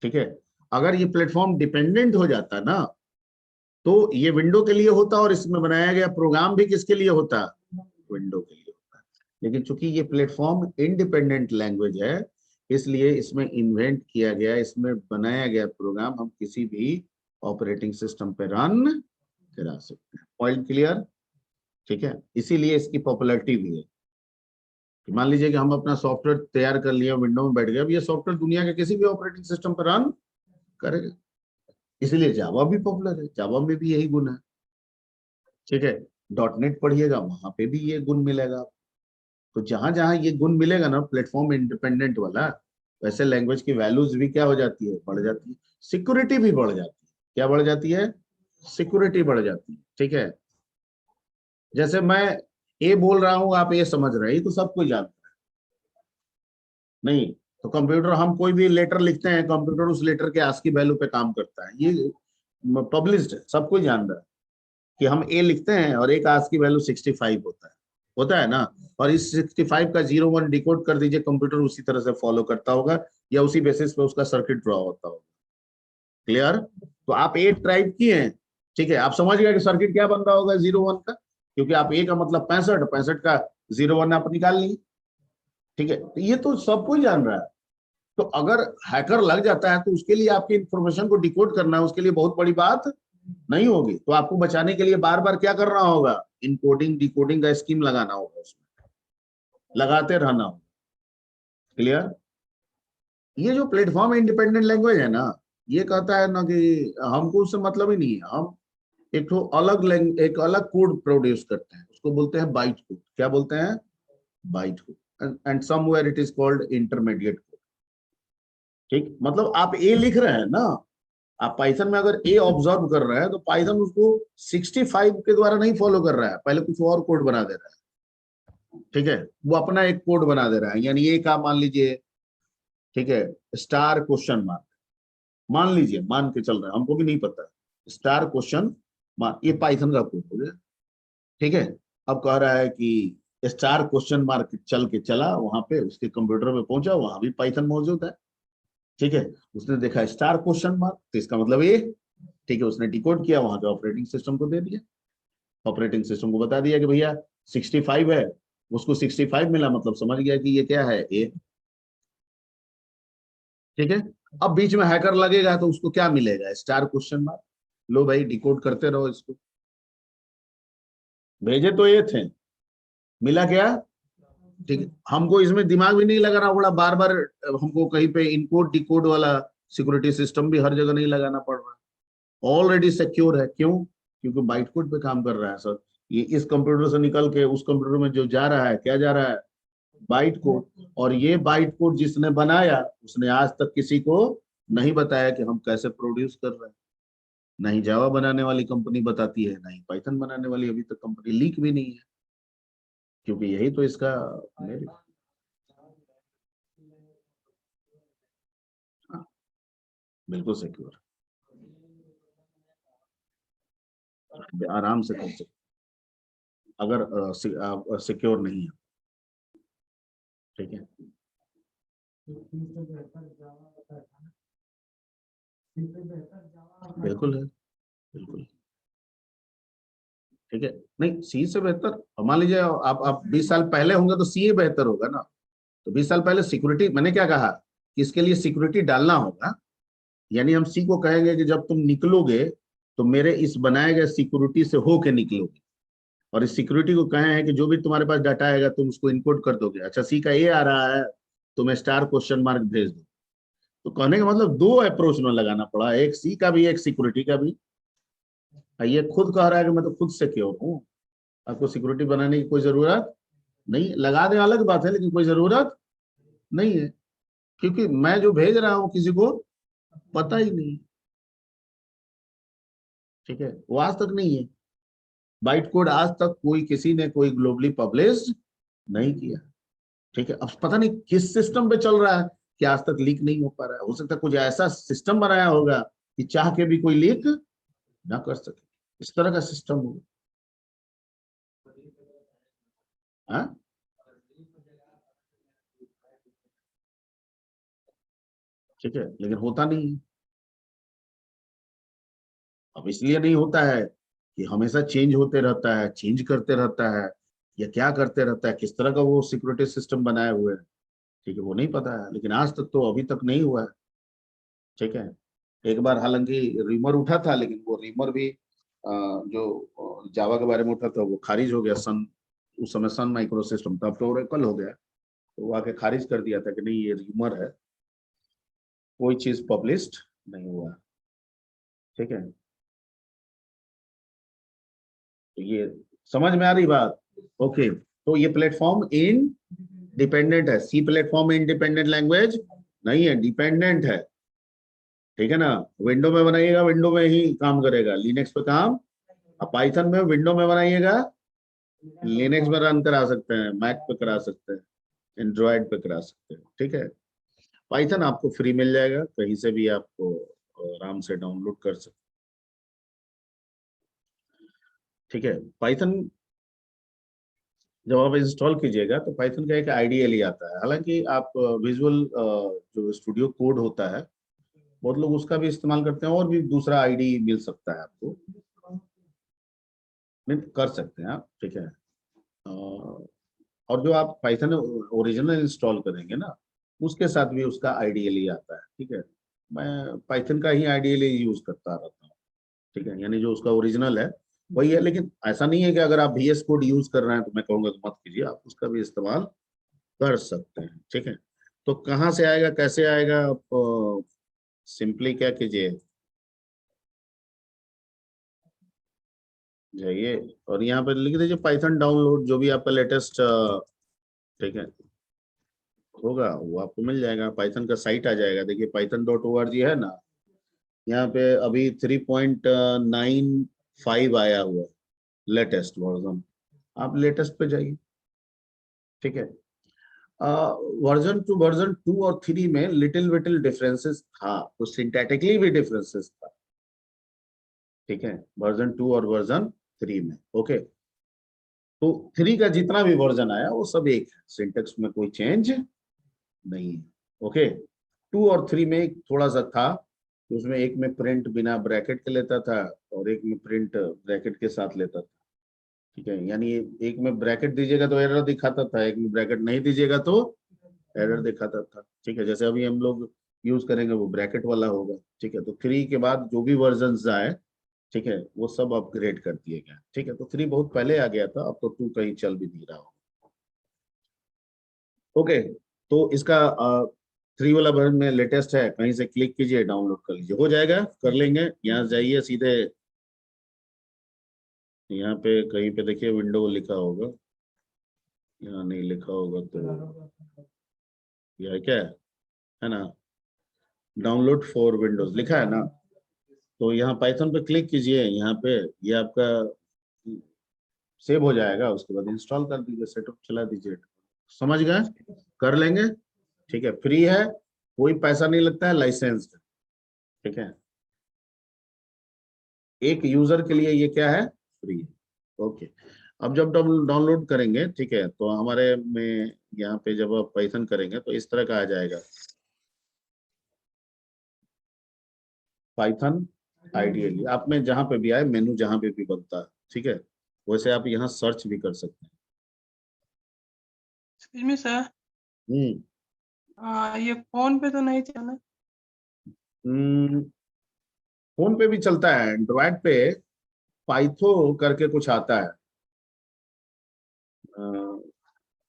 ठीक है, अगर ये प्लेटफॉर्म डिपेंडेंट हो जाता ना, तो ये विंडो के लिए होता और इसमें बनाया गया प्रोग्राम भी किसके लिए होता? विंडो के लिए होता है। लेकिन चूंकि ये प्लेटफॉर्म इंडिपेंडेंट लैंग्वेज है, इसलिए इसमें इन्वेंट किया गया, इसमें बनाया गया प्रोग्राम हम किसी भी ऑपरेटिंग सिस्टम पे रन करा सकते हैं। Point clear? ठीक है, इसीलिए इसकी पॉपुलैरिटी भी है। मान लीजिए कि हम अपना सॉफ्टवेयर तैयार कर लिया, विंडो में बैठ गए, अब ये सॉफ्टवेयर दुनिया के किसी भी ऑपरेटिंग सिस्टम पर रन करेगा। इसलिए जावा भी पॉपुलर है, जावा में भी यही गुण है। ठीक है, डॉटनेट पढ़िएगा, वहां पे भी ये गुण मिलेगा। तो जहां जहां ये गुण मिलेगा ना, प्लेटफॉर्म इंडिपेंडेंट वाला, वैसे लैंग्वेज की वैल्यूज भी क्या हो जाती है? बढ़ जाती है, सिक्योरिटी भी बढ़ जाती है। क्या बढ़ जाती है? सिक्योरिटी बढ़ जाती है। ठीक है, जैसे मैं ए बोल रहा हूं, आप ए समझ रहे हैं, ये तो सब कोई जानता है। नहीं, तो कंप्यूटर, हम कोई भी लेटर लिखते हैं, कंप्यूटर उस लेटर के आस्की वैल्यू पे काम करता है, ये पब्लिश्ड है, सब कोई जान रहा है कि हम ए लिखते हैं और ए का आस्की वैल्यू 65 होता है ना। और इस 65 का 01 डिकोड कर दीजिए, कंप्यूटर उसी तरह से फॉलो करता होगा या उसी बेसिस पे उसका सर्किट ड्रॉ होता होगा। क्लियर? तो आप ए टाइप किए हैं, ठीक है, आप समझ गए कि सर्किट क्या बन रहा होगा 01 का, क्योंकि आप ए का मतलब 65, 65 का 01 आप निकाल लिए। ठीक है, तो ये तो सब कोई जान रहा है। तो अगर हैकर लग जाता है तो उसके लिए आपकी इंफॉर्मेशन को डिकोड करना है, उसके लिए बहुत बड़ी बात नहीं होगी। तो आपको बचाने के लिए बार बार क्या करना होगा? इनकोडिंग डिकोडिंग का स्कीम लगाना होगा, उसमें लगाते रहना होगा। क्लियर? ये जो प्लेटफॉर्म इंडिपेंडेंट लैंग्वेज है ना, ये कहता है ना कि हमको उससे मतलब ही नहीं है, हम एक तो एक अलग कोड प्रोड्यूस करते हैं, उसको बोलते हैं बाइट कोड। क्या बोलते हैं? Byte code. And somewhere it is called intermediate code. ठीक, मतलब आप ए लिख रहे हैं ना, आप पाइथन में अगर ए ऑब्जर्व कर रहे हैं तो पाइथन उसको 65 के द्वारा नहीं फॉलो कर रहा है, पहले कुछ और कोड बना दे रहा है। ठीक है, वो अपना एक कोड बना दे रहा है, यानी ए का मान लीजिए, ठीक है, स्टार क्वेश्चन मार्क, मान लीजिए, मान के चल रहे हैं, हमको भी नहीं पता, स्टार क्वेश्चन मार्क, ये पाइथन का कोड हो गया। ठीक है, अब कह रहा है कि स्टार क्वेश्चन मार्क चल के चला वहां पे, उसके कंप्यूटर पे पहुंचा, वहां भी पाइथन मौजूद है। ठीक है, उसने देखा स्टार क्वेश्चन मार्क, तो इसका मतलब ये, ठीक है, उसने डिकोड किया, वहां पे ऑपरेटिंग सिस्टम को दे दिया, ऑपरेटिंग सिस्टम को बता दिया कि भैया 65 है, उसको 65 मिला, मतलब समझ गया कि ये क्या है, ए। ठीक है, अब बीच में हैकर लगेगा तो उसको क्या मिलेगा, स्टार क्वेश्चन मार्क, लो भाई डिकोड करते रहो इसको, भेजे तो ये थे, मिला क्या, ठीक है, हमको इसमें दिमाग भी नहीं लगाना पड़ा बार बार, हमको कहीं पे इनकोड डिकोड वाला सिक्योरिटी सिस्टम भी हर जगह नहीं लगाना पड़ रहा, ऑलरेडी सिक्योर है। क्यों? क्योंकि बाइट कोड पे काम कर रहा है सर, ये इस कंप्यूटर से निकल के उस कंप्यूटर में जो जा रहा है, क्या जा रहा है, बाइट कोड, और ये बाइट कोड जिसने बनाया उसने आज तक किसी को नहीं बताया कि हम कैसे प्रोड्यूस कर रहे हैं, नहीं जावा बनाने वाली कंपनी बताती है, नहीं पाइथन बनाने वाली अभी तक कंपनी, लीक भी नहीं है, क्योंकि यही तो इसका मेरे, हाँ, बिल्कुल सिक्योर, आराम से कर सकते, अगर सिक्योर नहीं है। ठीक है, बिल्कुल है, बिल्कुल। ठीक है, नहीं सी से बेहतर, मान लीजिए आप 20 साल पहले होंगे तो सी बेहतर होगा ना, तो 20 साल पहले सिक्योरिटी, मैंने क्या कहा कि इसके लिए सिक्योरिटी डालना होगा, यानी हम सी को कहेंगे कि जब तुम निकलोगे तो मेरे इस बनाए गए सिक्योरिटी से होके निकलोगे, और इस सिक्योरिटी को कहे हैं कि जो भी तुम्हारे पास डाटा आएगा तुम उसको इनकोड कर दोगे, अच्छा सी का ए आ रहा है, तुम्हें स्टार क्वेश्चन मार्क भेज दो, तो कहने का मतलब दो अप्रोच में लगाना पड़ा, एक सी का भी, एक सिक्योरिटी का भी। ये खुद कह रहा है कि मैं तो खुद सिक्योर हूँ, आपको सिक्योरिटी बनाने की कोई जरूरत नहीं, लगा दे अलग बात है, लेकिन कोई जरूरत नहीं है, क्योंकि मैं जो भेज रहा हूँ किसी को पता ही नहीं। ठीक है, वो आज तक नहीं है, बाइट कोड आज तक कोई किसी ने कोई ग्लोबली पब्लिश नहीं किया। ठीक है, अब पता नहीं किस सिस्टम पे चल रहा है कि आज तक लीक नहीं हो पा रहा है, हो सकता है कुछ ऐसा सिस्टम बनाया होगा कि चाह के भी कोई लीक ना कर सके, इस तरह का सिस्टम होगा। हाँ, ठीक है, लेकिन होता नहीं है। अब इसलिए नहीं होता है कि हमेशा चेंज होते रहता है, चेंज करते रहता है, या क्या करते रहता है, किस तरह का वो सिक्योरिटी सिस्टम बनाए हुए है, ठीक है, वो नहीं पता है, लेकिन आज तक तो अभी तक नहीं हुआ है। ठीक है, एक बार हालांकि रिमर उठा था, लेकिन वो रिमर भी जो जावा के बारे में उठा था वो खारिज हो गया, सन, उस समय सन माइक्रो सिस्टम था, अब तो ओरेकल हो गया, तो वो आके खारिज कर दिया था कि नहीं ये रिमर है, कोई चीज पब्लिश्ड नहीं हुआ। ठीक है, तो ये समझ में आ रही बात। ओके, तो ये प्लेटफॉर्म इन डिपेंडेंट है, सी प्लेटफॉर्म इंडिपेंडेंट लैंग्वेज नहीं है, डिपेंडेंट है। ठीक है ना, विंडो में बनाइएगा विंडो में ही काम करेगा, लिनक्स पे काम, अब पाइथन में विंडो में बनाइएगा, लिनक्स में रन करा सकते हैं, मैक पे करा सकते हैं, एंड्रॉयड पे करा सकते हैं। ठीक है, पाइथन आपको फ्री मिल जाएगा, कहीं से भी आपको आराम से डाउनलोड कर सकते। ठीक है, पाइथन जब आप इंस्टॉल कीजिएगा तो पाइथन का एक आईडीएल ही आता है, हालांकि आप विजुअल जो स्टूडियो कोड होता है, बहुत लोग उसका भी इस्तेमाल करते हैं, और भी दूसरा आईडी मिल सकता है आपको, नहीं कर सकते हैं आप। ठीक है, और जो आप पाइथन ओरिजिनल इंस्टॉल करेंगे ना, उसके साथ भी उसका आईडीएल ही आता है। ठीक है, मैं पाइथन का ही आईडीएल यूज करता रहता हूँ। ठीक है, यानी जो उसका ओरिजिनल है वही है, लेकिन ऐसा नहीं है कि अगर आप VS कोड यूज कर रहे हैं तो मैं कहूँगा तो मत कीजिए, आप उसका भी इस्तेमाल कर सकते हैं। ठीक है, तो कहाँ से आएगा, कैसे आएगा, आप सिंपली क्या कीजिए, जाइए और यहाँ पर लिख दीजिए पाइथन डाउनलोड, जो भी आपका लेटेस्ट, ठीक है, होगा वो आपको मिल जाएगा, पाइथन का साइट आ जाएगा। देखिए python.org है ना, यहाँ पे अभी 3.95 आया हुआ है लेटेस्ट वर्जन, आप लेटेस्ट पे जाइए। ठीक है, वर्जन टू वर्जन 2 और 3 में लिटिल विटिल डिफरेंसेस था, तो सिंटैटिकली भी डिफरेंसेस था। ठीक है, वर्जन 2 और वर्जन 3 में। ओके, तो 3 का जितना भी वर्जन आया वो सब एक है, सिंटेक्स में कोई चेंज नहीं है। ओके, 2 और 3 में एक थोड़ा सा था, तो उसमें एक में प्रिंट बिना ब्रैकेट के लेता था और एक में प्रिंट ब्रैकेट के साथ लेता था। ठीक है, यानी एक में ब्रैकेट दीजिएगा तो एरर दिखाता था, एक में ब्रैकेट नहीं दीजिएगा तो एरर दिखाता था। ठीक है, जैसे अभी हम लोग यूज करेंगे वो ब्रैकेट वाला होगा। ठीक है, तो 3 के बाद जो भी वर्जन आए, ठीक है, वो सब अपग्रेड कर दिए गए। ठीक है, तो 3 बहुत पहले आ गया था, अब तो 2 कहीं चल भी नहीं रहा हो। ओके, तो इसका 3 वाला वर्जन में लेटेस्ट है, कहीं से क्लिक कीजिए डाउनलोड कर लीजिए, हो जाएगा, कर लेंगे। यहाँ जाइए सीधे, यहाँ पे कहीं पे देखिए विंडो लिखा होगा, यहाँ नहीं लिखा होगा तो यह क्या है ना, डाउनलोड फॉर विंडोज लिखा है ना, तो यहाँ पाइथन पे क्लिक कीजिए, यहाँ पे ये आपका सेव हो जाएगा, उसके बाद इंस्टॉल कर दीजिए, सेटअप चला दीजिए। समझ गए, कर लेंगे। ठीक है, फ्री है, कोई पैसा नहीं लगता है, लाइसेंस। ठीक है, एक यूजर के लिए ये क्या है, फ्री है। ओके, अब जब डाउनलोड करेंगे, ठीक है, तो हमारे में यहाँ पे जब आप पाइथन करेंगे तो इस तरह का आ जाएगा, पाइथन आइडियली। आप में जहाँ पे भी आए, मेनू जहाँ पे भी बनता है, ठीक है, वैसे आप यहाँ सर्च भी कर सकते एक्सक्यूज मी सर, हैं। ये फोन पे तो नहीं चला? हम्म, फोन पे भी चलता है, एंड्रॉयड पे पाइथो करके कुछ आता है,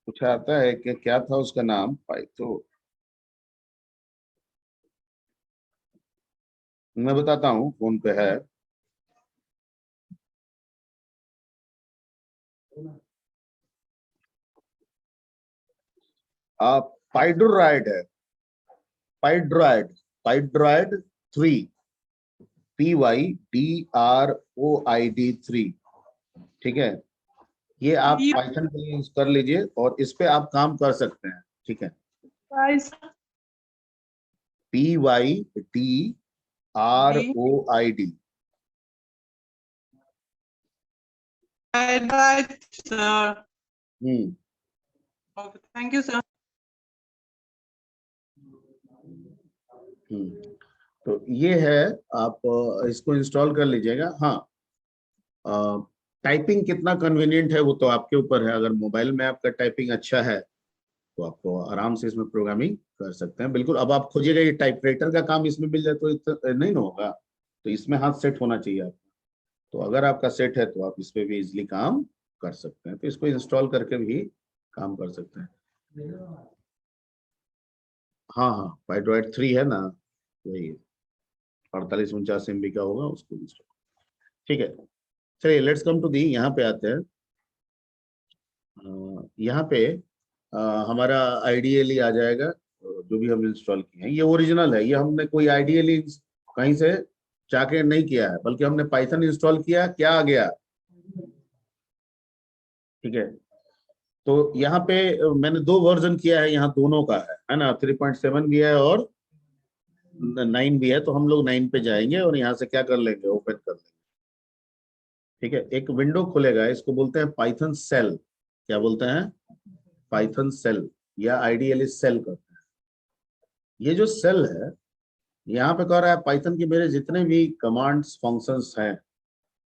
कुछ आता है कि क्या था उसका नाम, पाइथो, मैं बताता हूँ, फोन पे है। आप पाइड्रॉयड है, पाइड्रॉयड, पाइड्रॉयड 3, PYDROID 3। ठीक है, ये आप ये पाइथन के लिए यूज कर लीजिए और इस पे आप काम कर सकते हैं। ठीक है, price D PYDROID। Right sir. Hmm, okay, thank you sir. तो ये है, आप इसको इंस्टॉल कर लीजिएगा। हाँ, टाइपिंग कितना कन्वीनियंट है वो तो आपके ऊपर है, अगर मोबाइल में आपका टाइपिंग अच्छा है तो आपको आराम से इसमें प्रोग्रामिंग कर सकते हैं। बिल्कुल, अब आप खोजिएगा ये टाइपराइटर का काम इसमें मिल जाए तो नहीं ना होगा, तो इसमें हाथ सेट होना चाहिए आपका। तो अगर आपका सेट है तो आप इस पे भी इजिली काम कर सकते हैं, तो इसको इंस्टॉल करके भी काम कर सकते हैं। हाँ हाँ, पाइड्रॉइड 3 है ना, वही 4849 MB का होगा, उसको इंस्टॉल। ठीक है, चलिए लेट्स कम टू दी, यहाँ पे आते हैं। यहाँ पे हमारा आइडियली आ जाएगा, जो भी हम इंस्टॉल किए हैं ये ओरिजिनल है, ये हमने कोई आइडियली कहीं से जाके नहीं किया है, बल्कि हमने पाइथन इंस्टॉल किया, क्या आ गया। ठीक है, तो यहाँ पे मैंने 2 वर्जन किया है, यहाँ दोनों का है ना, 3.7 भी है और 9 भी है, तो हम लोग 9 पे जाएंगे और यहाँ से क्या कर लेंगे, ओपन कर लेंगे। ठीक है, एक विंडो खुलेगा, इसको बोलते हैं पाइथन सेल। क्या बोलते हैं, पाइथन सेल, या आइडियली सेल करते हैं। ये जो सेल है, यहाँ पे कह रहा है पाइथन के मेरे जितने भी कमांड्स फंक्शंस हैं,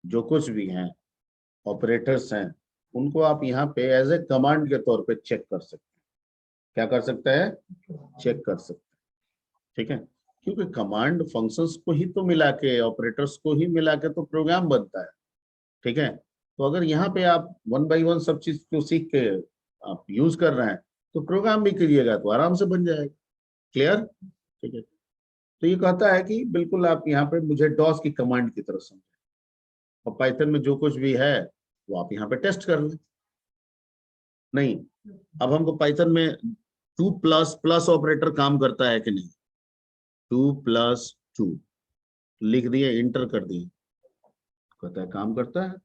जो कुछ भी हैं, ऑपरेटर्स हैं, उनको आप यहाँ पे एज ए कमांड के तौर पे चेक कर सकते हैं। क्या कर सकते हैं, चेक कर सकते हैं। ठीक है, क्योंकि कमांड फंक्शंस को ही तो मिला के, ऑपरेटर्स को ही मिला के तो प्रोग्राम बनता है। ठीक है, तो अगर यहाँ पे आप 1 बाई 1 सब चीज को सीख के आप यूज कर रहे हैं, तो प्रोग्राम भी करिएगा तो आराम से बन जाएगा। क्लियर। ठीक है, तो ये कहता है कि बिल्कुल आप यहाँ पे मुझे डॉस की कमांड की तरह समझे, और पाइथन में जो कुछ भी है वो आप यहाँ पे टेस्ट कर लें। नहीं, अब हमको पाइथन में 2 प्लस प्लस ऑपरेटर काम करता है कि नहीं? 2 प्लस 2 लिख दिए, इंटर कर दिए, कहता है काम करता है।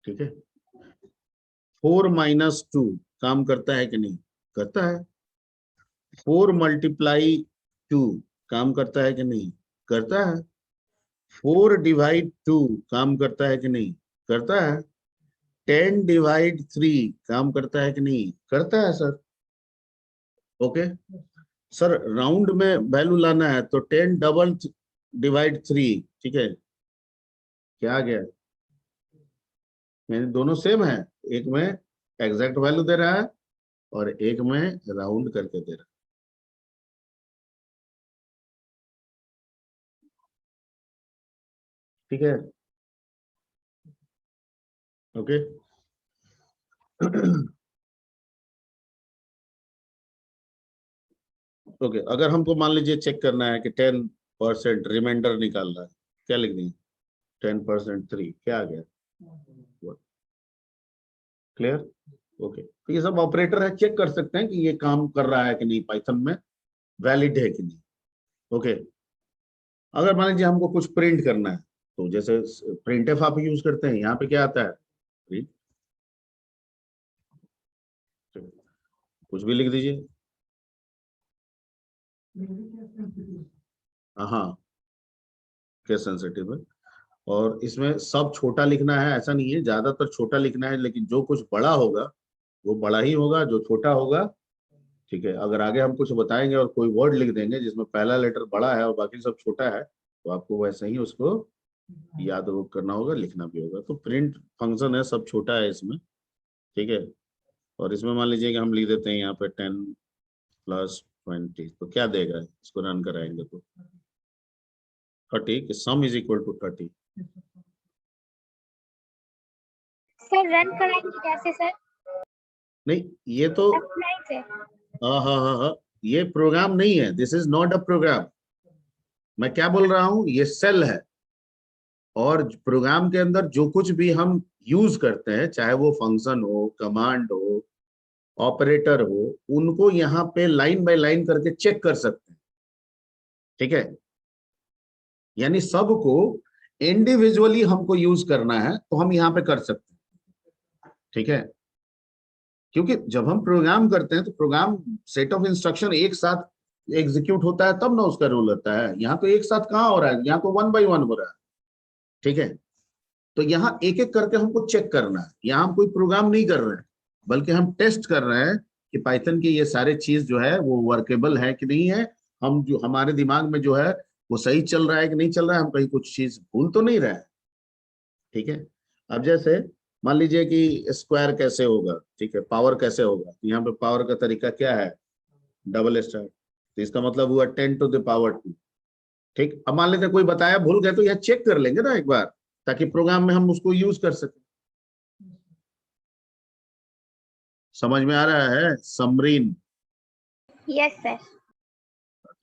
ठीक है। 4 माइनस 2 काम करता है कि नहीं? करता है। 4 मल्टीप्लाई 2 काम करता है कि नहीं? करता है। 4 डिवाइड 2 काम करता है कि नहीं? करता है। 10 डिवाइड 3 काम करता है कि नहीं? करता है सर। ओके सर, राउंड में वैल्यू लाना है तो 10 डबल डिवाइड 3, ठीक है, क्या आ गया? यानी दोनों सेम है, एक में एग्जैक्ट वैल्यू दे रहा है और एक में राउंड करके दे रहा है। ठीक है। ओके ओके, अगर हमको मान लीजिए चेक करना है कि 10% रिमाइंडर निकालना है, क्या लिख देंगे? 10% 3 क्या आ गया? क्लियर? ओके, तो ये सब ऑपरेटर है, चेक कर सकते हैं कि ये काम कर रहा है कि नहीं, पाइथन में वैलिड है कि नहीं। ओके, अगर मान लीजिए हमको कुछ प्रिंट करना है, तो जैसे प्रिंटफ आप यूज करते हैं, यहाँ पे क्या आता है? प्रिंट, कुछ भी लिख दीजिए। हाँ, केस सेंसिटिव है, और इसमें सब छोटा लिखना है ऐसा नहीं है, ज्यादातर छोटा लिखना है, लेकिन जो कुछ बड़ा होगा वो बड़ा ही होगा, जो छोटा होगा। ठीक है, अगर आगे हम कुछ बताएंगे और कोई वर्ड लिख देंगे जिसमें पहला लेटर बड़ा है और बाकी सब छोटा है, तो आपको वैसे ही उसको याद करना होगा, लिखना भी होगा। तो प्रिंट फंक्शन है, सब छोटा है इसमें। ठीक है, और इसमें मान लीजिए कि हम लिख देते हैं यहाँ पे 10+20, तो क्या देगा? इसको रन कराएंगे तो 30, कि sum is equal to 30। Sir run कराएंगे कैसे सर? नहीं, ये तो F9 से। हाँ, ये प्रोग्राम नहीं है, this is not a program. मैं क्या बोल रहा हूँ, ये सेल है, और प्रोग्राम के अंदर जो कुछ भी हम यूज करते हैं, चाहे वो फंक्शन हो, कमांड हो, ऑपरेटर हो, उनको यहाँ पे लाइन बाय लाइन करके चेक कर सकते हैं। ठीक है, यानी सबको इंडिविजुअली हमको यूज करना है तो हम यहाँ पे कर सकते हैं। ठीक है, क्योंकि जब हम प्रोग्राम करते हैं तो प्रोग्राम सेट ऑफ इंस्ट्रक्शन एक साथ एग्जीक्यूट होता है, तब ना उसका रूल होता है। यहाँ तो एक साथ कहाँ हो रहा है, यहाँ तो 1 बाय 1 हो रहा है। ठीक है, तो यहाँ एक एक करके हमको चेक करना है, यहाँ हम कोई प्रोग्राम नहीं कर रहे हैं, बल्कि हम टेस्ट कर रहे हैं कि पाइथन की ये सारे चीज जो है वो वर्केबल है कि नहीं है, हम जो हमारे दिमाग में जो है वो सही चल रहा है कि नहीं चल रहा है, हम कहीं कुछ चीज भूल तो नहीं रहे हैं। ठीक है, अब जैसे मान लीजिए कि स्क्वायर कैसे होगा, ठीक है, पावर कैसे होगा, तो यहाँ पे पावर का तरीका क्या है? डबल स्टार, तो इसका मतलब हुआ 10⁻²। ठीक, अब मान लेते कोई बताया भूल गए, तो यह चेक कर लेंगे ना एक बार, ताकि प्रोग्राम में हम उसको यूज कर सके। समझ में आ रहा है समरीन? Yes sir.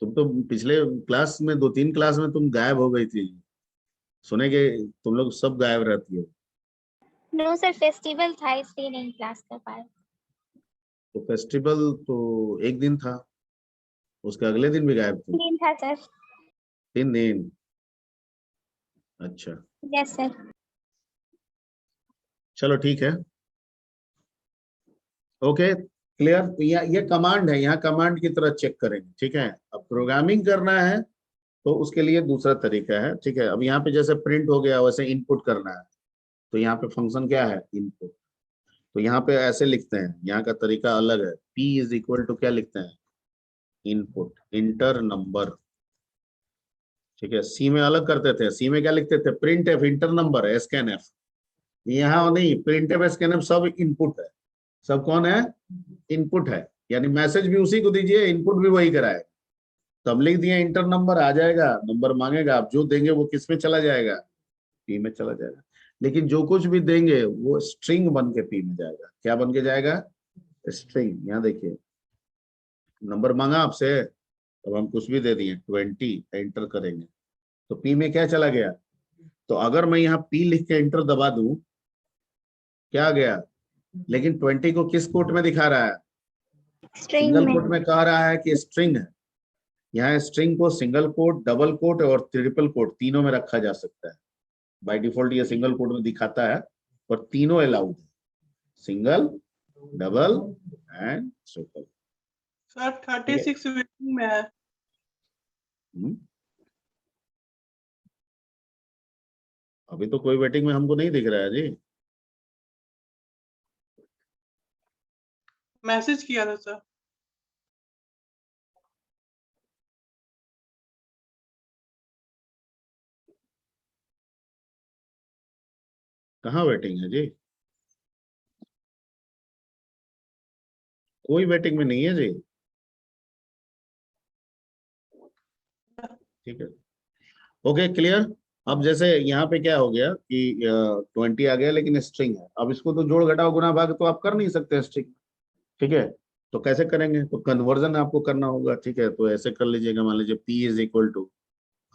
तुम तो पिछले क्लास में 2-3 क्लास में तुम गायब हो गई थी, सुने कि तुम लोग सब गायब रहती हो। नो सर, फेस्टिवल था इसलिए नहीं क्लास कर पाए। तो फेस्टिवल तो एक दिन था, उसके अगले दिन भी गायब थे। दिन था सर। 3 दिन? अच्छा, यस सर। चलो ठीक है। Okay, clear? तो ये कमांड है, यहाँ कमांड की तरह चेक करेंगे। ठीक है, अब प्रोग्रामिंग करना है तो उसके लिए दूसरा तरीका है। ठीक है, अब यहाँ पे जैसे प्रिंट हो गया, वैसे इनपुट करना है, तो यहाँ पे फंक्शन क्या है? इनपुट। तो यहाँ पे ऐसे लिखते हैं, यहाँ का तरीका अलग है। P इज इक्वल टू क्या लिखते हैं? Input, inter number. ठीक है, सी में अलग करते थे, सी में क्या लिखते थे? Print F inter number scan F. यहाँ नहीं, प्रिंट एफ स्कैन एफ सब इनपुट है। सब कौन है? इनपुट है, यानी मैसेज भी उसी को दीजिए, इनपुट भी वही कराए। तब लिख दिए इंटर नंबर, आ जाएगा, नंबर मांगेगा, आप जो देंगे वो किस में चला जाएगा? पी में चला जाएगा। लेकिन जो कुछ भी देंगे वो स्ट्रिंग बन के पी में जाएगा। क्या बन के जाएगा? स्ट्रिंग। यहाँ देखिए, नंबर मांगा आपसे, तब हम कुछ भी दे दिए 20, एंटर करेंगे तो पी में क्या चला गया? तो अगर मैं यहाँ पी लिख के एंटर दबा दूं, क्या आ गया? लेकिन 20 को किस कोट में दिखा रहा है? String सिंगल में कोट में कह रहा है कि स्ट्रिंग है, यहाँ स्ट्रिंग को सिंगल कोट, डबल कोट और ट्रिपल कोट तीनों में रखा जा सकता है। बाय डिफॉल्ट ये सिंगल कोट में दिखाता है, पर तीनों अलाउड है, single, double and triple. Sir 36 waiting में है। अभी तो कोई वेटिंग में हमको नहीं दिख रहा है जी। मैसेज किया था सर। कहाँ वेटिंग है जी? कोई वेटिंग में नहीं है जी। ठीक है, ओके, क्लियर। अब जैसे यहाँ पे क्या हो गया कि 20 आ गया, लेकिन स्ट्रिंग है। अब इसको तो जोड़ घटाव गुना भाग तो आप कर नहीं सकते स्ट्रिंग, ठीक है। तो कैसे करेंगे? तो कन्वर्जन आपको करना होगा, ठीक है। तो ऐसे कर लीजिएगा, मान लीजिए P इज इक्वल टू,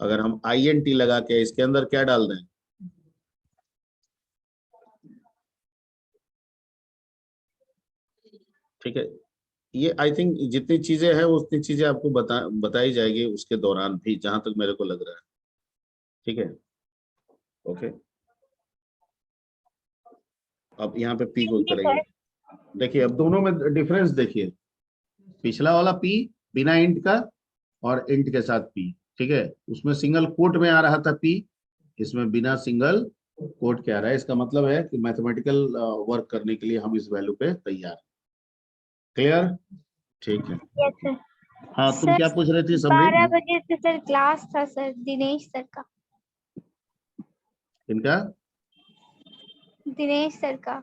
अगर हम INT लगा के इसके अंदर क्या डाल दें, ठीक है। ये आई थिंक जितनी चीजें हैं उतनी चीजें आपको बताई जाएगी उसके दौरान भी, जहां तक मेरे को लग रहा है, ठीक है। ओके, अब यहाँ पे P को करेंगे। देखिए अब दोनों में डिफरेंस देखिए, पिछला वाला P बिना इंट का और इंट के साथ P, ठीक है, उसमें सिंगल कोट में आ रहा था P, इसमें बिना सिंगल कोट के आ रहा है। इसका मतलब है कि मैथमेटिकल वर्क करने के लिए हम इस वैल्यू पे तैयार हैं। क्लियर? ठीक है। Yes sir. हाँ, तुम सर क्या पूछ रही थी समरी? 12 बजे से सर क्लास था सर, दिनेश सर का। इनका? दिनेश सर का।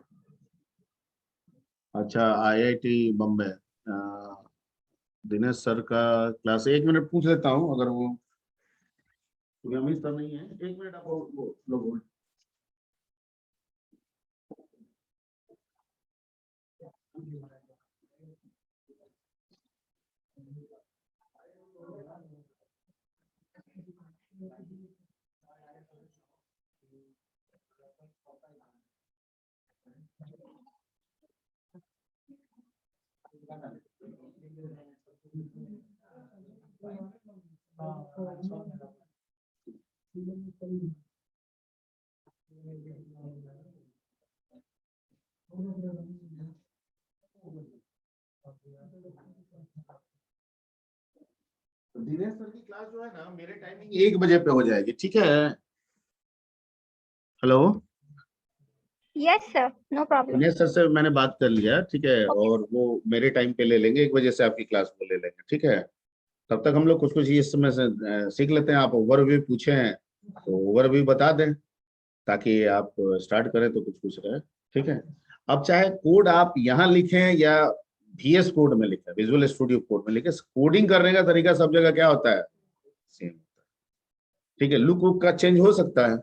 अच्छा, IIT बम्बे, दिनेश सर का क्लास। 1 मिनट पूछ लेता हूँ, अगर वो, क्योंकि अमित सर नहीं है। 1 मिनट आप वो लोग hold। दिनेश सर की क्लास जो है ना, मेरे टाइमिंग 1 बजे पे हो जाएगी, ठीक है। Hello, yes sir, no problem. Dinesh sir से मैंने बात कर लिया, ठीक है, ओके। और वो मेरे टाइम पे ले लेंगे, 1 बजे से आपकी क्लास को ले लेंगे, ठीक है। तब तक हम लोग कुछ कुछ इस समय से सीख लेते हैं। आप ओवरव्यू पूछे हैं तो ओवरव्यू बता दें, ताकि आप स्टार्ट करें तो कुछ कुछ रहे, ठीक है। अब चाहे कोड आप यहाँ लिखें या VS कोड में लिखें, विजुअल स्टूडियो कोड में लिखें, कोडिंग करने का तरीका सब जगह क्या होता है? सेम होता है, ठीक है। लुक वुक का चेंज हो सकता है,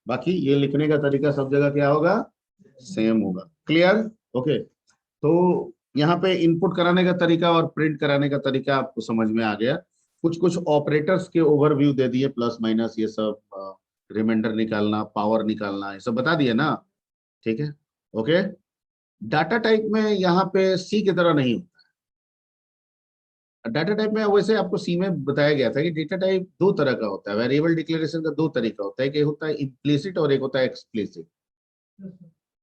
बाकी ये लिखने का तरीका सब जगह क्या होगा? सेम होगा। क्लियर? ओके। तो यहाँ पे इनपुट कराने का तरीका और प्रिंट कराने का तरीका आपको समझ में आ गया। कुछ कुछ ऑपरेटर्स के ओवरव्यू दे दिए, प्लस माइनस ये सब, रिमाइंडर निकालना, पावर निकालना, ये सब बता दिए ना, ठीक है। ओके, डाटा टाइप में यहाँ पे सी की तरह नहीं होता है। डाटा टाइप में वैसे आपको सी में बताया गया था कि डेटा टाइप 2 तरह का होता है। वेरिएबल डिक्लेरेशन का 2 तरीका होता है, एक होता है इम्प्लिसिट और एक होता है एक्सप्लिसिट,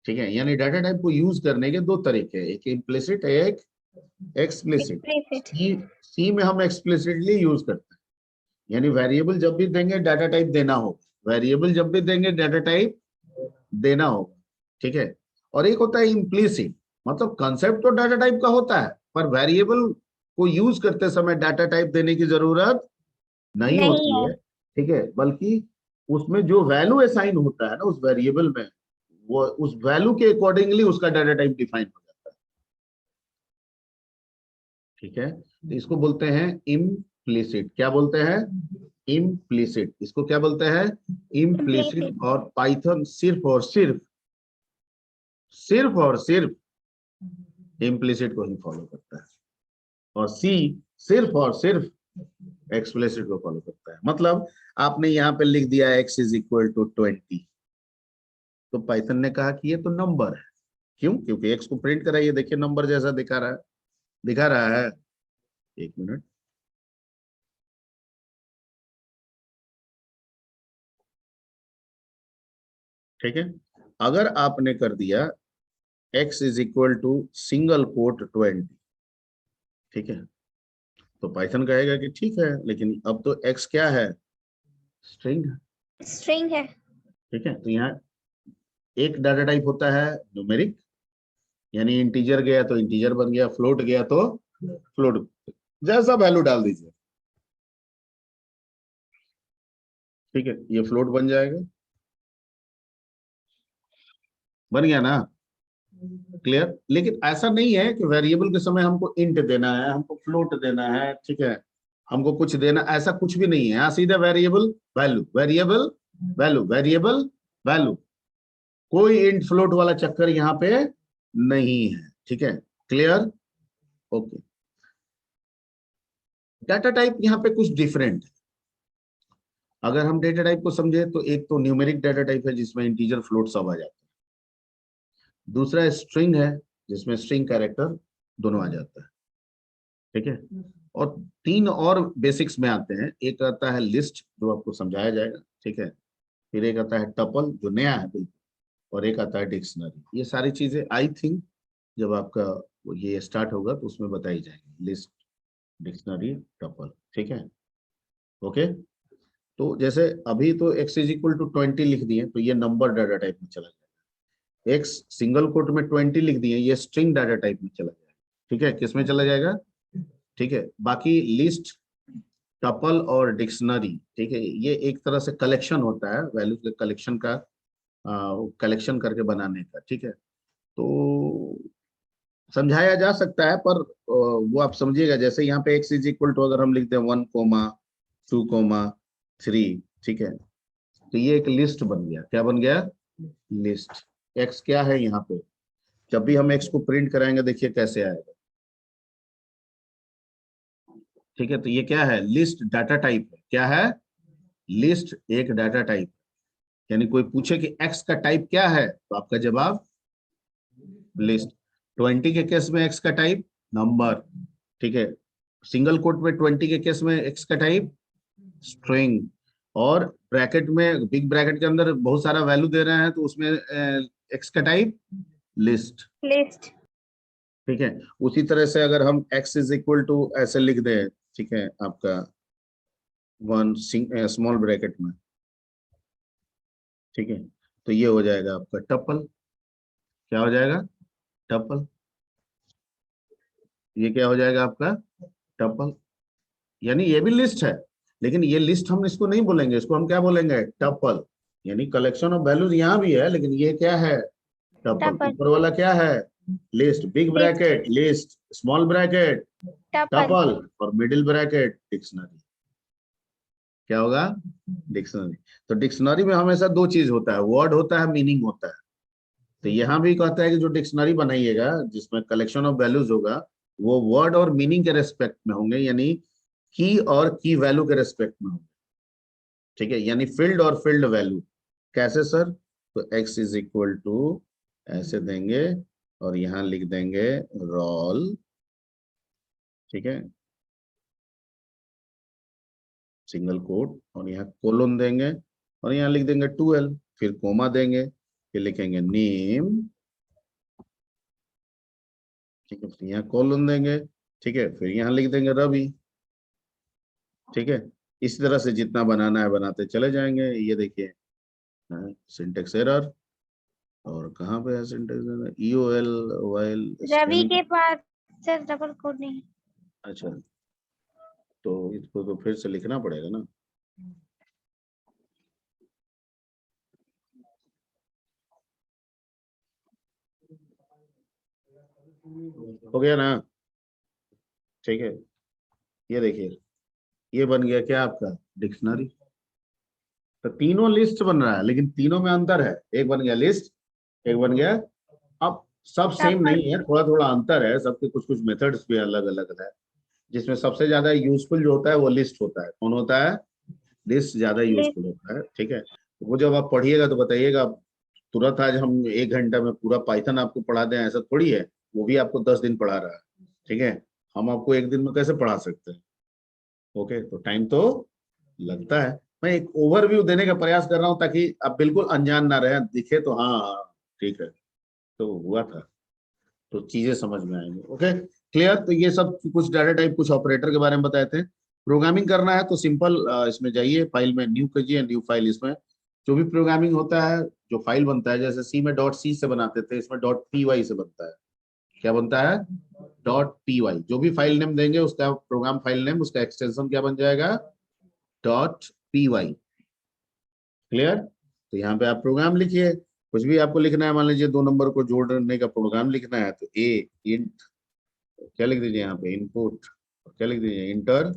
ठीक है। यानी डाटा टाइप को यूज करने के 2 तरीके हैं, एक इम्प्लिसिट है, एक एक्सप्लिसिट। एक्सप्लिसिट। सी में हम एक्सप्लिसिटली यूज करते हैं, यानी वेरिएबल जब भी देंगे डाटा टाइप देना होगा, वेरिएबल जब भी देंगे डाटा टाइप देना होगा, ठीक है। और एक होता है इम्प्लिसिट, मतलब कंसेप्ट तो डाटा टाइप का होता है, पर वेरिएबल को यूज करते समय डाटा टाइप देने की जरूरत नहीं नहीं होती है। है, ठीक है। बल्कि उसमें जो वैल्यू असाइन होता है ना उस वेरिएबल में, वो उस वैल्यू के अकॉर्डिंगली उसका डाटा टाइप डिफाइन हो जाता है, ठीक है। तो इसको बोलते हैं इम्प्लिसिट। क्या बोलते हैं? इम्प्लिसिट। इसको क्या बोलते हैं? इम्प्लिसिट। इम्प्लिसिट। और पाइथन सिर्फ इम्प्लिसिट को ही फॉलो करता है, और सी सिर्फ और सिर्फ एक्सप्लिसिट को फॉलो करता है। मतलब आपने यहाँ पे लिख दिया x इज इक्वल टू 20, तो पाइथन ने कहा कि ये तो नंबर है। क्यों? क्योंकि x को प्रिंट कराइए, देखिए नंबर जैसा दिखा रहा है। दिखा रहा है? एक मिनट, ठीक है। अगर आपने कर दिया x is equal to single quote 20, ठीक है, तो पाइथन कहेगा कि ठीक है, लेकिन अब तो x क्या है? स्ट्रिंग है, स्ट्रिंग है। ठीक है। तो यहाँ एक डाटा टाइप होता है न्यूमेरिक, यानी इंटीजर गया तो इंटीजर बन गया, फ्लोट गया तो फ्लोट, जैसा वैल्यू डाल दीजिए, ठीक है, ये फ्लोट बन जाएगा, बन गया ना? क्लियर? लेकिन ऐसा नहीं है कि वेरिएबल के समय हमको इंट देना है, हमको फ्लोट देना है, ठीक है, हमको कुछ देना, ऐसा कुछ भी नहीं है। यहाँ सीधा variable value, variable value, variable value, कोई इंट फ्लोट वाला चक्कर यहाँ पे नहीं है, ठीक है। क्लियर? ओके। डाटा टाइप यहाँ पे कुछ डिफरेंट है। अगर हम डेटा टाइप को समझे तो एक तो न्यूमेरिक डाटा टाइप है जिसमें इंटीजर फ्लोट सब आ जाता है, दूसरा स्ट्रिंग है जिसमें स्ट्रिंग कैरेक्टर दोनों आ जाता है, ठीक है। और तीन और बेसिक्स में आते हैं, एक आता है लिस्ट जो आपको समझाया जाएगा, ठीक है, फिर एक आता है टपल जो नया है बिल्कुल, और एक आता है डिक्शनरी। ये सारी चीजें आई थिंक जब आपका ये स्टार्ट होगा तो उसमें बताई जाएगी, लिस्ट, डिक्शनरी, टपल, ठीक है। ओके, तो जैसे अभी तो x इज इक्वल टू 20 लिख दिए तो ये नंबर डाटा टाइप में चला जाएगा, x सिंगल कोट में 20 लिख दिए ये स्ट्रिंग डाटा टाइप में चला जाएगा, ठीक है, किसमें चला जाएगा? ठीक है। बाकी लिस्ट, टपल और डिक्शनरी, ठीक है, ये एक तरह से कलेक्शन होता है, वैल्यू के कलेक्शन का, कलेक्शन करके बनाने का, ठीक है। तो समझाया जा सकता है, पर वो आप समझिएगा, जैसे यहाँ पे x इज इक्वल टू अगर हम लिखते हैं 1,2,3, ठीक है, तो ये एक लिस्ट बन गया। क्या बन गया? लिस्ट। x क्या है यहाँ पे? जब भी हम x को प्रिंट कराएंगे देखिए कैसे आएगा, ठीक है। तो ये क्या है? लिस्ट डाटा टाइप है। क्या है? लिस्ट एक डाटा टाइप, यानी कोई पूछे कि x का टाइप क्या है तो आपका जवाब लिस्ट। 20 के केस में x का टाइप नंबर, ठीक है, सिंगल कोट में 20 के केस में x का टाइप स्ट्रिंग, और ब्रैकेट में, बिग ब्रैकेट के अंदर बहुत सारा वैल्यू दे रहे हैं तो उसमें x का टाइप लिस्ट, लिस्ट। ठीक है। उसी तरह से अगर हम x इज इक्वल टू ऐसे लिख दें, ठीक है, आपका वन स्मॉल ब्रैकेट में, ठीक है, तो ये हो जाएगा आपका टपल। क्या हो जाएगा? टपल। ये क्या हो जाएगा आपका? टपल। यानी ये भी लिस्ट है, लेकिन ये लिस्ट हम इसको नहीं बोलेंगे, इसको हम क्या बोलेंगे? टपल। यानी कलेक्शन ऑफ वैल्यूज यहाँ भी है, लेकिन ये क्या है? टपल। टपल। ऊपर वाला क्या है? List, big bracket list, small bracket tuple. Tuple, और मिडिल ब्रैकेट डिक्शनरी। क्या होगा? डिक्शनरी। तो डिक्शनरी में हमेशा दो चीज होता है, वर्ड होता है, मीनिंग होता है। तो यहाँ भी कहता है कि जो डिक्शनरी बनाइएगा जिसमें कलेक्शन ऑफ वैल्यूज होगा वो वर्ड और मीनिंग के रेस्पेक्ट में होंगे, यानी की और की वैल्यू के रेस्पेक्ट में होंगे, ठीक है, यानी फील्ड और फील्ड वैल्यू। कैसे सर? तो x इज इक्वल टू ऐसे देंगे और यहाँ लिख देंगे रोल, ठीक है, सिंगल कोट, और यहाँ कोलोन देंगे और यहाँ लिख देंगे 12, फिर कोमा देंगे, फिर लिखेंगे नेम, ठीक है, फिर यहाँ कोलोन देंगे, ठीक है, फिर यहाँ लिख देंगे रवि, ठीक है। इसी तरह से जितना बनाना है बनाते चले जाएंगे। ये देखिए सिंटेक्स एरर, और कहाँ पे है सिंटेक्स एरर? EOL वाइल रवि स्कैनिंग। के पास सर डबल कोड नहीं। अच्छा, तो इसको तो फिर से लिखना पड़ेगा ना। हो गया ना? ठीक है, ये देखिए ये बन गया क्या आपका? डिक्शनरी। तो तीनों लिस्ट बन रहा है, लेकिन तीनों में अंतर है, एक बन गया लिस्ट, एक बन गया, अब सब सेम टपल। नहीं है, थोड़ा थोड़ा अंतर है, सबके कुछ कुछ मेथड्स भी अलग अलग है, जिसमें सबसे ज्यादा यूजफुल जो होता है वो लिस्ट होता है। कौन होता है? लिस्ट ज्यादा लिस्ट। यूजफुल होता है, ठीक है। तो वो जब आप पढ़िएगा तो बताइएगा, तुरंत आज हम 1 घंटा में पूरा पाइथन आपको पढ़ा दें ऐसा थोड़ी है, वो भी आपको 10 दिन पढ़ा रहा है, ठीक है। हम आपको एक दिन में कैसे पढ़ा सकते हैं? ओके, तो टाइम तो लगता है। मैं एक ओवरव्यू देने का प्रयास कर रहा हूं ताकि आप बिल्कुल अनजान ना रहे, दिखे तो हाँ हाँ, ठीक है तो हुआ था, तो चीजें समझ में आएंगी। Okay, clear. तो ये सब कुछ डाटा टाइप, कुछ ऑपरेटर के बारे में बताए थे। प्रोग्रामिंग करना है तो सिंपल इसमें जाइए, फाइल में न्यू कीजिए, न्यू फाइल। इसमें जो भी प्रोग्रामिंग होता है, जो फाइल बनता है, जैसे सी में डॉट सी से बनाते थे, इसमें डॉट पी वाई से बनता है। क्या बनता है? Dot P Y. जो भी फाइल नेम देंगे उसका प्रोग्राम फाइल नेम, उसका एक्सटेंशन क्या बन जाएगा? Dot P Y. क्लियर। तो यहाँ पे आप प्रोग्राम लिखिए, कुछ भी आपको लिखना है। मान लीजिए 2 नंबर को जोड़ने का प्रोग्राम लिखना है तो ए इंट, क्या लिख दीजिए यहाँ पे? इनपुट। क्या लिख दीजिए? Enter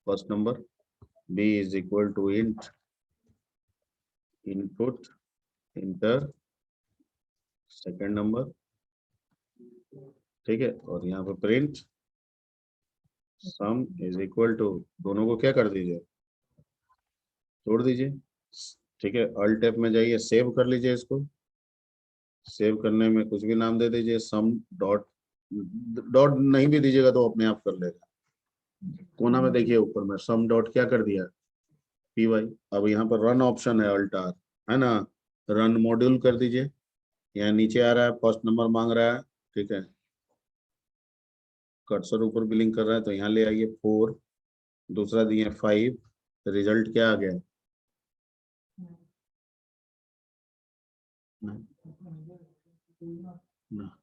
first number, B is equal to int input enter second number. ठीक है, और यहाँ पे print sum is equal to, दोनों को क्या कर दीजिए? जोड़ दीजिए। ठीक है, अल्ट टैब में जाइए, सेव कर लीजिए इसको। सेव करने में कुछ भी नाम दे दीजिए, सम डॉट, डॉट नहीं भी दीजिएगा तो अपने आप कर लेगा। कोना में देखिए ऊपर में सम डॉट क्या कर दिया? P Y. अब यहाँ पर रन ऑप्शन है, अल्ट आर, है ना? रन मॉड्यूल कर दीजिए। यहाँ नीचे आ रहा है, फर्स्ट नंबर मांग रहा है। ठीक है, कर्सर ऊपर बिलिंग कर रहा है तो यहाँ ले आइए 4, दूसरा दिए 5, रिजल्ट क्या आ गया? ना।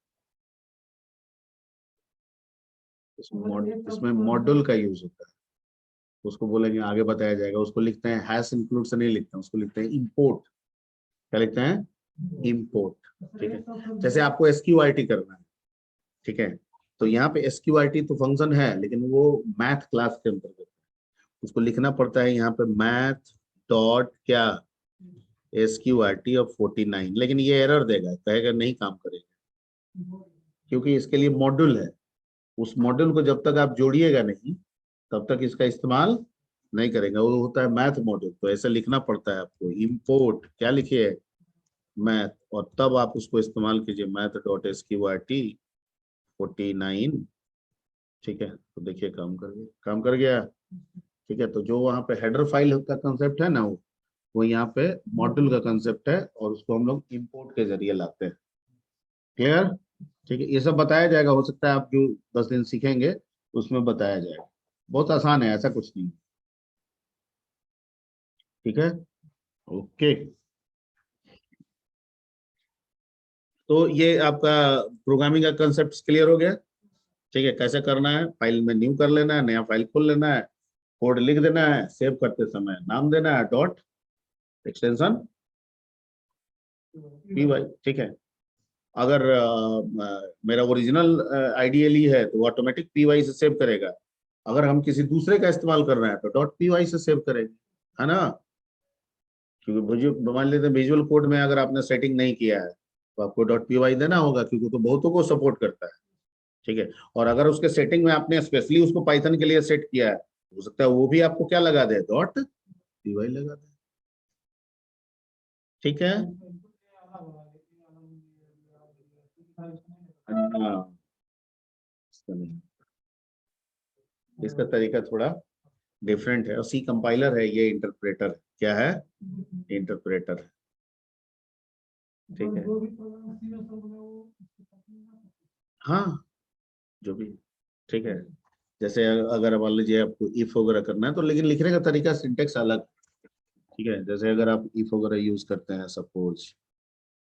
इसमें मॉड्यूल का यूज होता है, उसको बोलेंगे आगे बताया जाएगा। उसको लिखते हैं हैश इंक्लूड से नहीं लिखते हैं, उसको लिखते हैं इंपोर्ट। क्या लिखते हैं? इंपोर्ट। ठीक है, जैसे आपको एसक्यूआरटी करना है, ठीक है, तो यहाँ पे एसक्यूआरटी तो फंक्शन है लेकिन वो मैथ क्लास के अंतर्गत है। उसको लिखना पड़ता है यहाँ पे मैथ डॉट क्या, एसक्यूआरटी और 49, लेकिन ये एरर देगा, कहेगा नहीं काम करेगा, क्योंकि इसके लिए मॉड्यूल है। उस मॉड्यूल को जब तक आप जोड़िएगा नहीं तब तक इसका इस्तेमाल नहीं करेगा, वो होता है मैथ मॉड्यूल। तो ऐसा लिखना पड़ता है आपको, इंपोर्ट क्या लिखिए? मैथ, और तब आप उसको इस्तेमाल कीजिए, मैथ डॉट एसक्यूआरटी 49। ठीक है, तो देखिए काम कर गया, काम कर गया। ठीक है, तो जो वहाँ पे हेडर फाइल का कंसेप्ट है ना, वो यहाँ पे मॉड्यूल का कंसेप्ट है और उसको हम लोग इंपोर्ट के जरिए लाते हैं। क्लियर। ठीक है, ये सब बताया जाएगा, हो सकता है आप जो 10 दिन सीखेंगे उसमें बताया जाएगा। बहुत आसान है, ऐसा कुछ नहीं। ठीक है, ओके। तो ये आपका प्रोग्रामिंग का कंसेप्ट क्लियर हो गया। ठीक है, कैसे करना है? फाइल में न्यू कर लेना है, नया फाइल खोल लेना है, कोड लिख देना है, सेव करते समय नाम देना है डॉट एक्सटेंशन पी वाई। ठीक है, अगर मेरा ओरिजिनल आइडियली है तो ऑटोमेटिक पी वाई से सेव करेगा। अगर हम किसी दूसरे का इस्तेमाल कर रहे हैं तो डॉट पी वाई से सेव करेगा, है ना? क्योंकि मान लेते हैं विजुअल कोड में अगर आपने सेटिंग नहीं किया है तो आपको डॉट पी वाई देना होगा, क्योंकि तो बहुतों को सपोर्ट करता है। ठीक है, और अगर उसके सेटिंग में आपने स्पेशली उसको पाइथन के लिए सेट किया है, हो सकता है वो भी आपको क्या लगा दे? डॉट पी वाई लगा दे। ठीक है, हाँ, इसका नहीं, इसका तरीका थोड़ा डिफरेंट है, और सी कंपाइलर है, ये इंटरप्रेटर क्या है? इंटरप्रेटर है। ठीक है, हाँ, जो भी। ठीक है, जैसे अगर मान लीजिए आपको इफ वगैरह करना है तो, लेकिन लिखने का तरीका सिंटेक्स अलग। ठीक है, जैसे अगर आप इफ वगैरह यूज करते हैं, सपोज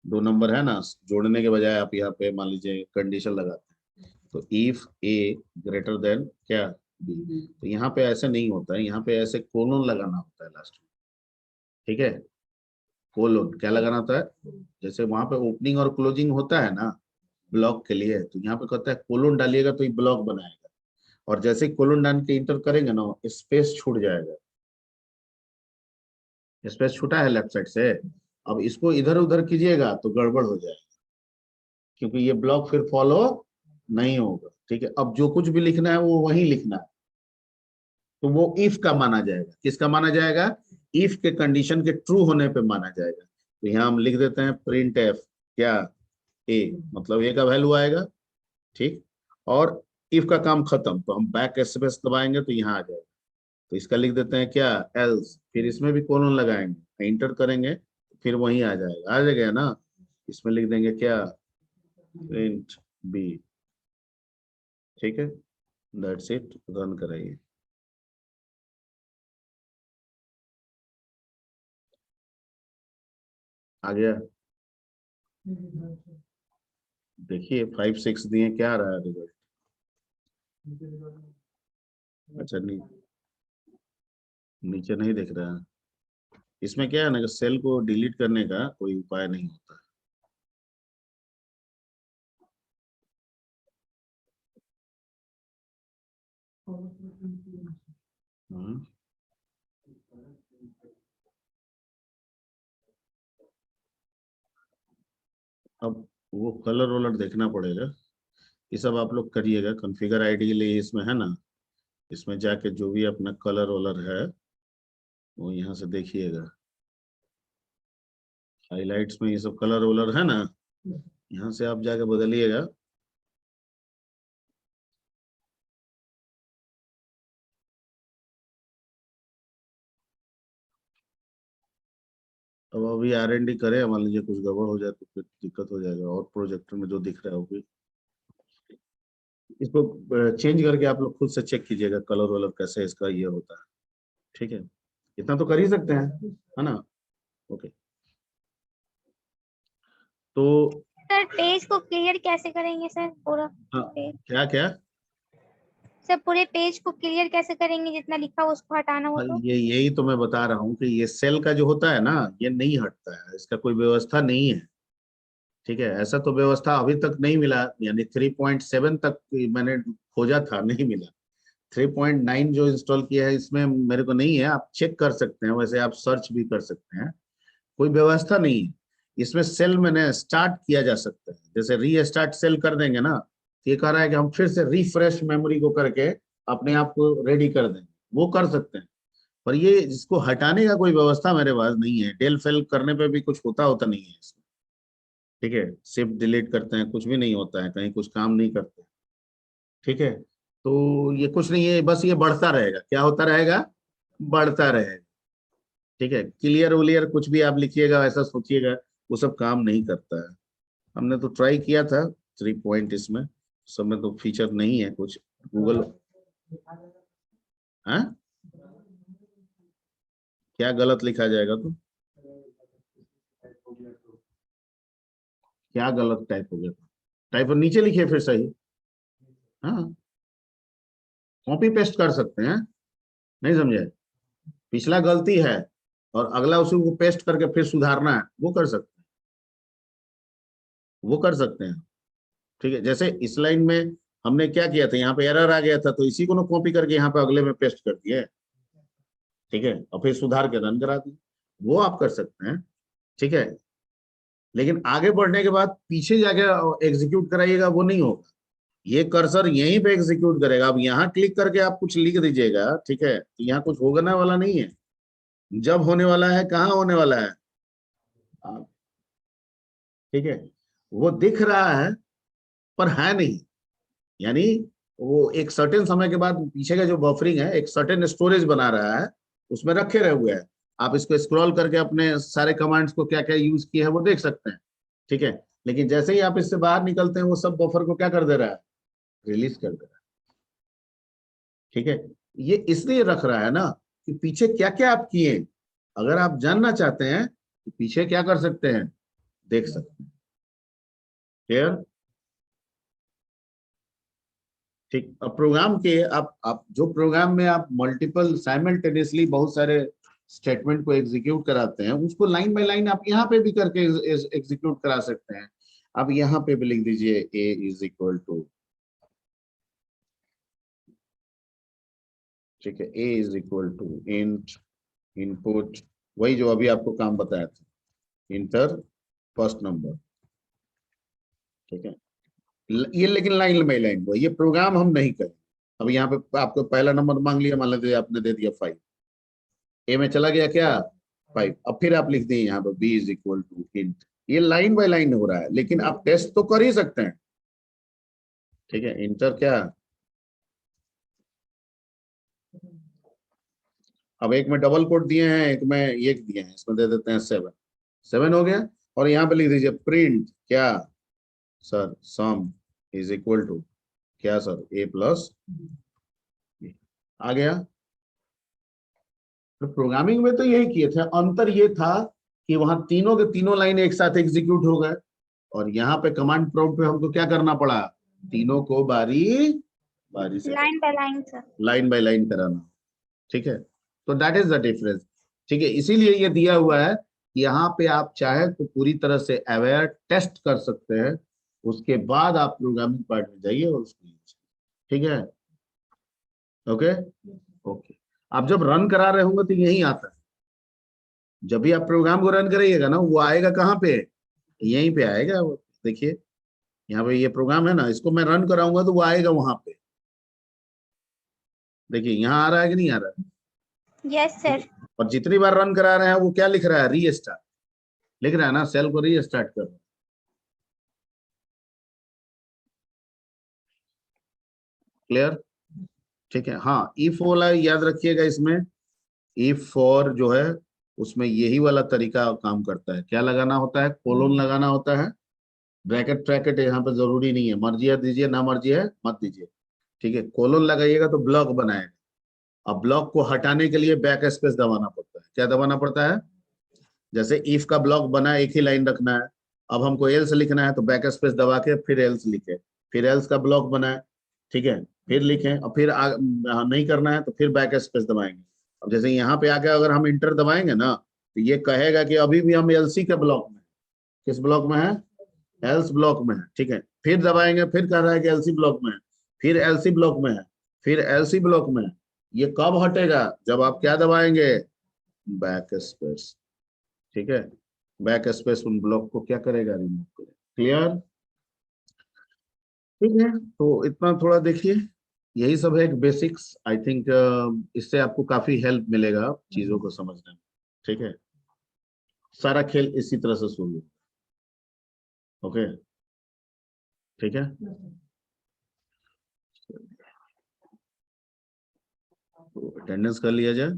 2 नंबर है ना, जोड़ने के बजाय आप यहाँ पे मान लीजिए कंडीशन लगाते हैं, तो इफ ए ग्रेटर देन क्या, बी। तो यहाँ पे ऐसे नहीं होता है, यहाँ पे ऐसे कोलोन लगाना होता है लास्ट में। ठीक है, कोलोन क्या लगाना होता है? जैसे वहां पे ओपनिंग और क्लोजिंग होता है ना ब्लॉक के लिए, तो यहाँ पे कहता है कोलोन डालिएगा तो ये ब्लॉक बनाएगा, और जैसे कोलोन डाल के इंटर करेंगे ना, स्पेस छूट जाएगा। स्पेस छूटा है लेफ्ट साइड से, अब इसको इधर उधर कीजिएगा तो गड़बड़ हो जाएगा, क्योंकि ये ब्लॉक फिर फॉलो नहीं होगा। ठीक है, अब जो कुछ भी लिखना है वो वही लिखना है, तो वो इफ का माना जाएगा। किसका माना जाएगा? इफ के कंडीशन के ट्रू होने पे माना जाएगा। तो यहाँ हम लिख देते हैं प्रिंट एफ क्या, ए, मतलब ए का वैल्यू आएगा, ठीक। और इफ का काम खत्म तो हम बैक स्पेस दबाएंगे तो यहाँ आ जाएगा। तो इसका लिख देते हैं क्या, एल्स, फिर इसमें भी कोलन लगाएंगे, इंटर करेंगे फिर वहीं आ जाएगा ना। इसमें लिख देंगे क्या, प्रिंट बी, ठीक है, दैट्स इट, रन कराइए। आ गया, देखिए 5 6 दिए, क्या आ रहा है रिजल्ट। अच्छा नीचे नहीं दिख रहा है। इसमें क्या है ना कि सेल को डिलीट करने का कोई उपाय नहीं होता। हम्म। अब वो कलर वलर देखना पड़ेगा, ये सब आप लोग करिएगा। कॉन्फ़िगर आईडी के लिए इसमें है ना, इसमें जाके जो भी अपना कलर वलर है वो यहाँ से देखिएगा। हाइलाइट्स में ये सब कलर वलर है ना, यहाँ से आप जाके बदलिएगा। अब अभी R&D करें, मान लीजिए कुछ गड़बड़ हो जाए तो फिर दिक्कत हो जाएगा। और प्रोजेक्टर में जो दिख रहा है वो भी, इसको चेंज करके आप लोग खुद से चेक कीजिएगा कलर वलर कैसे इसका ये होता है, ठीक है। इतना तो कर ही सकते हैं, है ना। ओके, तो सर पेज को क्लियर कैसे करेंगे सर पूरा हाँ, पेज? क्या क्या, सर पूरे पेज को क्लियर कैसे करेंगे, जितना लिखा हो उसको हटाना हो तो? ये यही तो मैं बता रहा हूँ कि ये सेल का जो होता है ना, ये नहीं हटता है, इसका कोई व्यवस्था नहीं है, ठीक है। ऐसा तो व्यवस्था अभी तक नहीं मिला, यानी 3.7 तक मैंने खोजा था, नहीं मिला। 3.9 जो इंस्टॉल किया है इसमें मेरे को नहीं है, आप चेक कर सकते हैं, वैसे आप सर्च भी कर सकते हैं। कोई व्यवस्था नहीं है इसमें। सेल मैंने स्टार्ट किया जा सकता है, जैसे री स्टार्ट सेल कर देंगे ना, तो ये कह रहा है कि हम फिर से रिफ्रेश मेमोरी को करके अपने आप को रेडी कर देंगे, वो कर सकते हैं। पर ये इसको हटाने का कोई व्यवस्था मेरे पास नहीं है। डेल फेल करने पे भी कुछ होता नहीं है इसमें, ठीक है। शिफ्ट डिलीट करते हैं, कुछ भी नहीं होता है, कहीं कुछ काम नहीं करते, ठीक है। तो ये कुछ नहीं है, बस ये बढ़ता रहेगा। क्या होता रहेगा, बढ़ता रहेगा, ठीक है। क्लियर उलियर कुछ भी आप लिखिएगा, ऐसा सोचिएगा, वो सब काम नहीं करता है। हमने तो ट्राई किया था 3 पॉइंट, इसमें सब में तो फीचर नहीं है कुछ। गूगल, हाँ क्या गलत लिखा जाएगा, तो क्या गलत टाइप हो गया, टाइप और नीचे लिखिए फिर सही। हाँ, कॉपी पेस्ट कर सकते हैं, नहीं समझे। पिछला गलती है और अगला उसी को पेस्ट करके फिर सुधारना है, वो कर सकते हैं, वो कर सकते हैं, ठीक है। जैसे इस लाइन में हमने क्या किया था, यहाँ पे एरर आ गया था तो इसी को ना कॉपी करके यहाँ पे अगले में पेस्ट कर दिए, ठीक है, और फिर सुधार के रन करा दिए, वो आप कर सकते हैं, ठीक है। लेकिन आगे बढ़ने के बाद पीछे जाके एग्जीक्यूट कराइएगा, वो नहीं होगा। ये कर्सर यहीं पे एग्जीक्यूट करेगा। अब यहाँ क्लिक करके आप कुछ लिख दीजिएगा, ठीक है, तो यहाँ कुछ होने वाला नहीं है। जब होने वाला है, कहाँ होने वाला है, ठीक है। वो दिख रहा है पर है नहीं, यानी वो एक सर्टेन समय के बाद पीछे का जो बफरिंग है एक सर्टेन स्टोरेज बना रहा है, उसमें रखे रहे हुए हैं। आप इसको स्क्रॉल करके अपने सारे कमांड्स को क्या क्या यूज किए हैं वो देख सकते हैं, ठीक है। लेकिन जैसे ही आप इससे बाहर निकलते हैं वो सब बफर को क्या कर दे रहा है, रिलीज कर दे रहा है, ठीक है। ये इसलिए रख रहा है ना कि पीछे क्या क्या आप किए, अगर आप जानना चाहते हैं तो पीछे क्या कर सकते हैं, देख सकते हैं, क्लियर, ठीक। अब प्रोग्राम के आप जो प्रोग्राम में आप मल्टीपल साइमल्टेनियसली बहुत सारे स्टेटमेंट को एग्जीक्यूट कराते हैं, उसको लाइन बाय लाइन आप यहाँ पे भी करके एग्जीक्यूट करा सकते हैं। अब यहाँ पे भी लिख दीजिए a इज इक्वल टू, ठीक है, a is equal to int input, वही जो अभी आपको काम बताया था, इंटर फर्स्ट नंबर, ठीक है। ये लेकिन लाइन बाय लाइन वो, ये प्रोग्राम हम नहीं करें। अब यहाँ पे आपको पहला नंबर मांग लिया, मान लीजिए आपने दे दिया 5, ए में चला गया क्या 5, अब फिर आप लिख दिए यहाँ पे b is equal to int ये लाइन बाय लाइन हो रहा है, लेकिन आप टेस्ट तो कर ही सकते हैं। ठीक है, इंटर क्या, अब एक में डबल कोट दिए हैं, एक में एक दिए हैं, इसमें दे देते हैं 7, 7 हो गया। और यहाँ पे लिख दीजिए प्रिंट क्या sir, sum is equal to क्या सर, a प्लस आ गया। तो प्रोग्रामिंग में तो यही किए थे, अंतर ये था कि वहां तीनों के तीनों लाइन एक साथ एग्जीक्यूट हो गए, और यहाँ पे कमांड प्रॉम्प्ट पे हमको क्या करना पड़ा, तीनों को बारी बारी से line by line sir. Line by line कराना। ठीक है, तो दैट इज द डिफरेंस। ठीक है, इसीलिए ये दिया हुआ है कि यहाँ पे आप चाहे तो पूरी तरह से अवेयर टेस्ट कर सकते हैं, उसके बाद आप प्रोग्रामिंग पार्ट में जाइए और उसको use कीजिए। ठीक है, ओके ओके। आप जब रन करा रहे होंगे तो यही आता है, जब भी आप प्रोग्राम को रन करिएगा ना, वो आएगा कहाँ पे, यहीं पे आएगा। वो देखिए यहाँ पे ये प्रोग्राम है ना, इसको मैं रन कराऊंगा तो वो आएगा वहां पे। देखिए यहाँ आ रहा है कि नहीं आ रहा है, यस सर। और जितनी बार रन करा रहे हैं वो क्या लिख रहा है, रीस्टार्ट लिख रहा है ना, सेल को रीस्टार्ट कर। क्लियर, ठीक है। हाँ, इफ वाला याद रखिएगा, इसमें इफ फॉर जो है उसमें यही वाला तरीका काम करता है। क्या लगाना होता है, कोलोन लगाना होता है, ब्रैकेट ट्रैकेट यहाँ पे जरूरी नहीं है, मर्जी है दीजिए, ना मर्जी है मत दीजिए। ठीक है, कोलोन लगाइएगा तो ब्लॉक बनाएगा। अब ब्लॉक को हटाने के लिए बैक स्पेस दबाना पड़ता है। क्या दबाना पड़ता है, जैसे इफ का ब्लॉक बना, एक ही लाइन रखना है, अब हमको एल्स लिखना है तो बैक स्पेस दबा के फिर एल्स लिखे, फिर एल्स का ब्लॉक बनाए, ठीक है, फिर लिखें, और फिर नहीं करना है तो फिर बैक स्पेस दबाएंगे। अब जैसे यहाँ पे आके अगर हम इंटर दबाएंगे ना, तो ये कहेगा कि अभी भी हम एलसी के ब्लॉक में, किस ब्लॉक में है, एल्स ब्लॉक में है। ठीक है, फिर दबाएंगे, फिर कह रहा है कि एलसी ब्लॉक में है, फिर एलसी ब्लॉक में है, फिर एलसी ब्लॉक में है। ये कब हटेगा, जब आप क्या दबाएंगे, बैक स्पेस। ठीक है, बैक स्पेस उन ब्लॉक को क्या करेगा, रिमूव करेगा। क्लियर, ठीक है। तो इतना थोड़ा देखिए, यही सब है एक बेसिक्स। आई थिंक इससे आपको काफी हेल्प मिलेगा चीजों को समझने में। ठीक है, सारा खेल इसी तरह से शुरू। ओके, ठीक है, तो अटेंडेंस कर लिया जाए।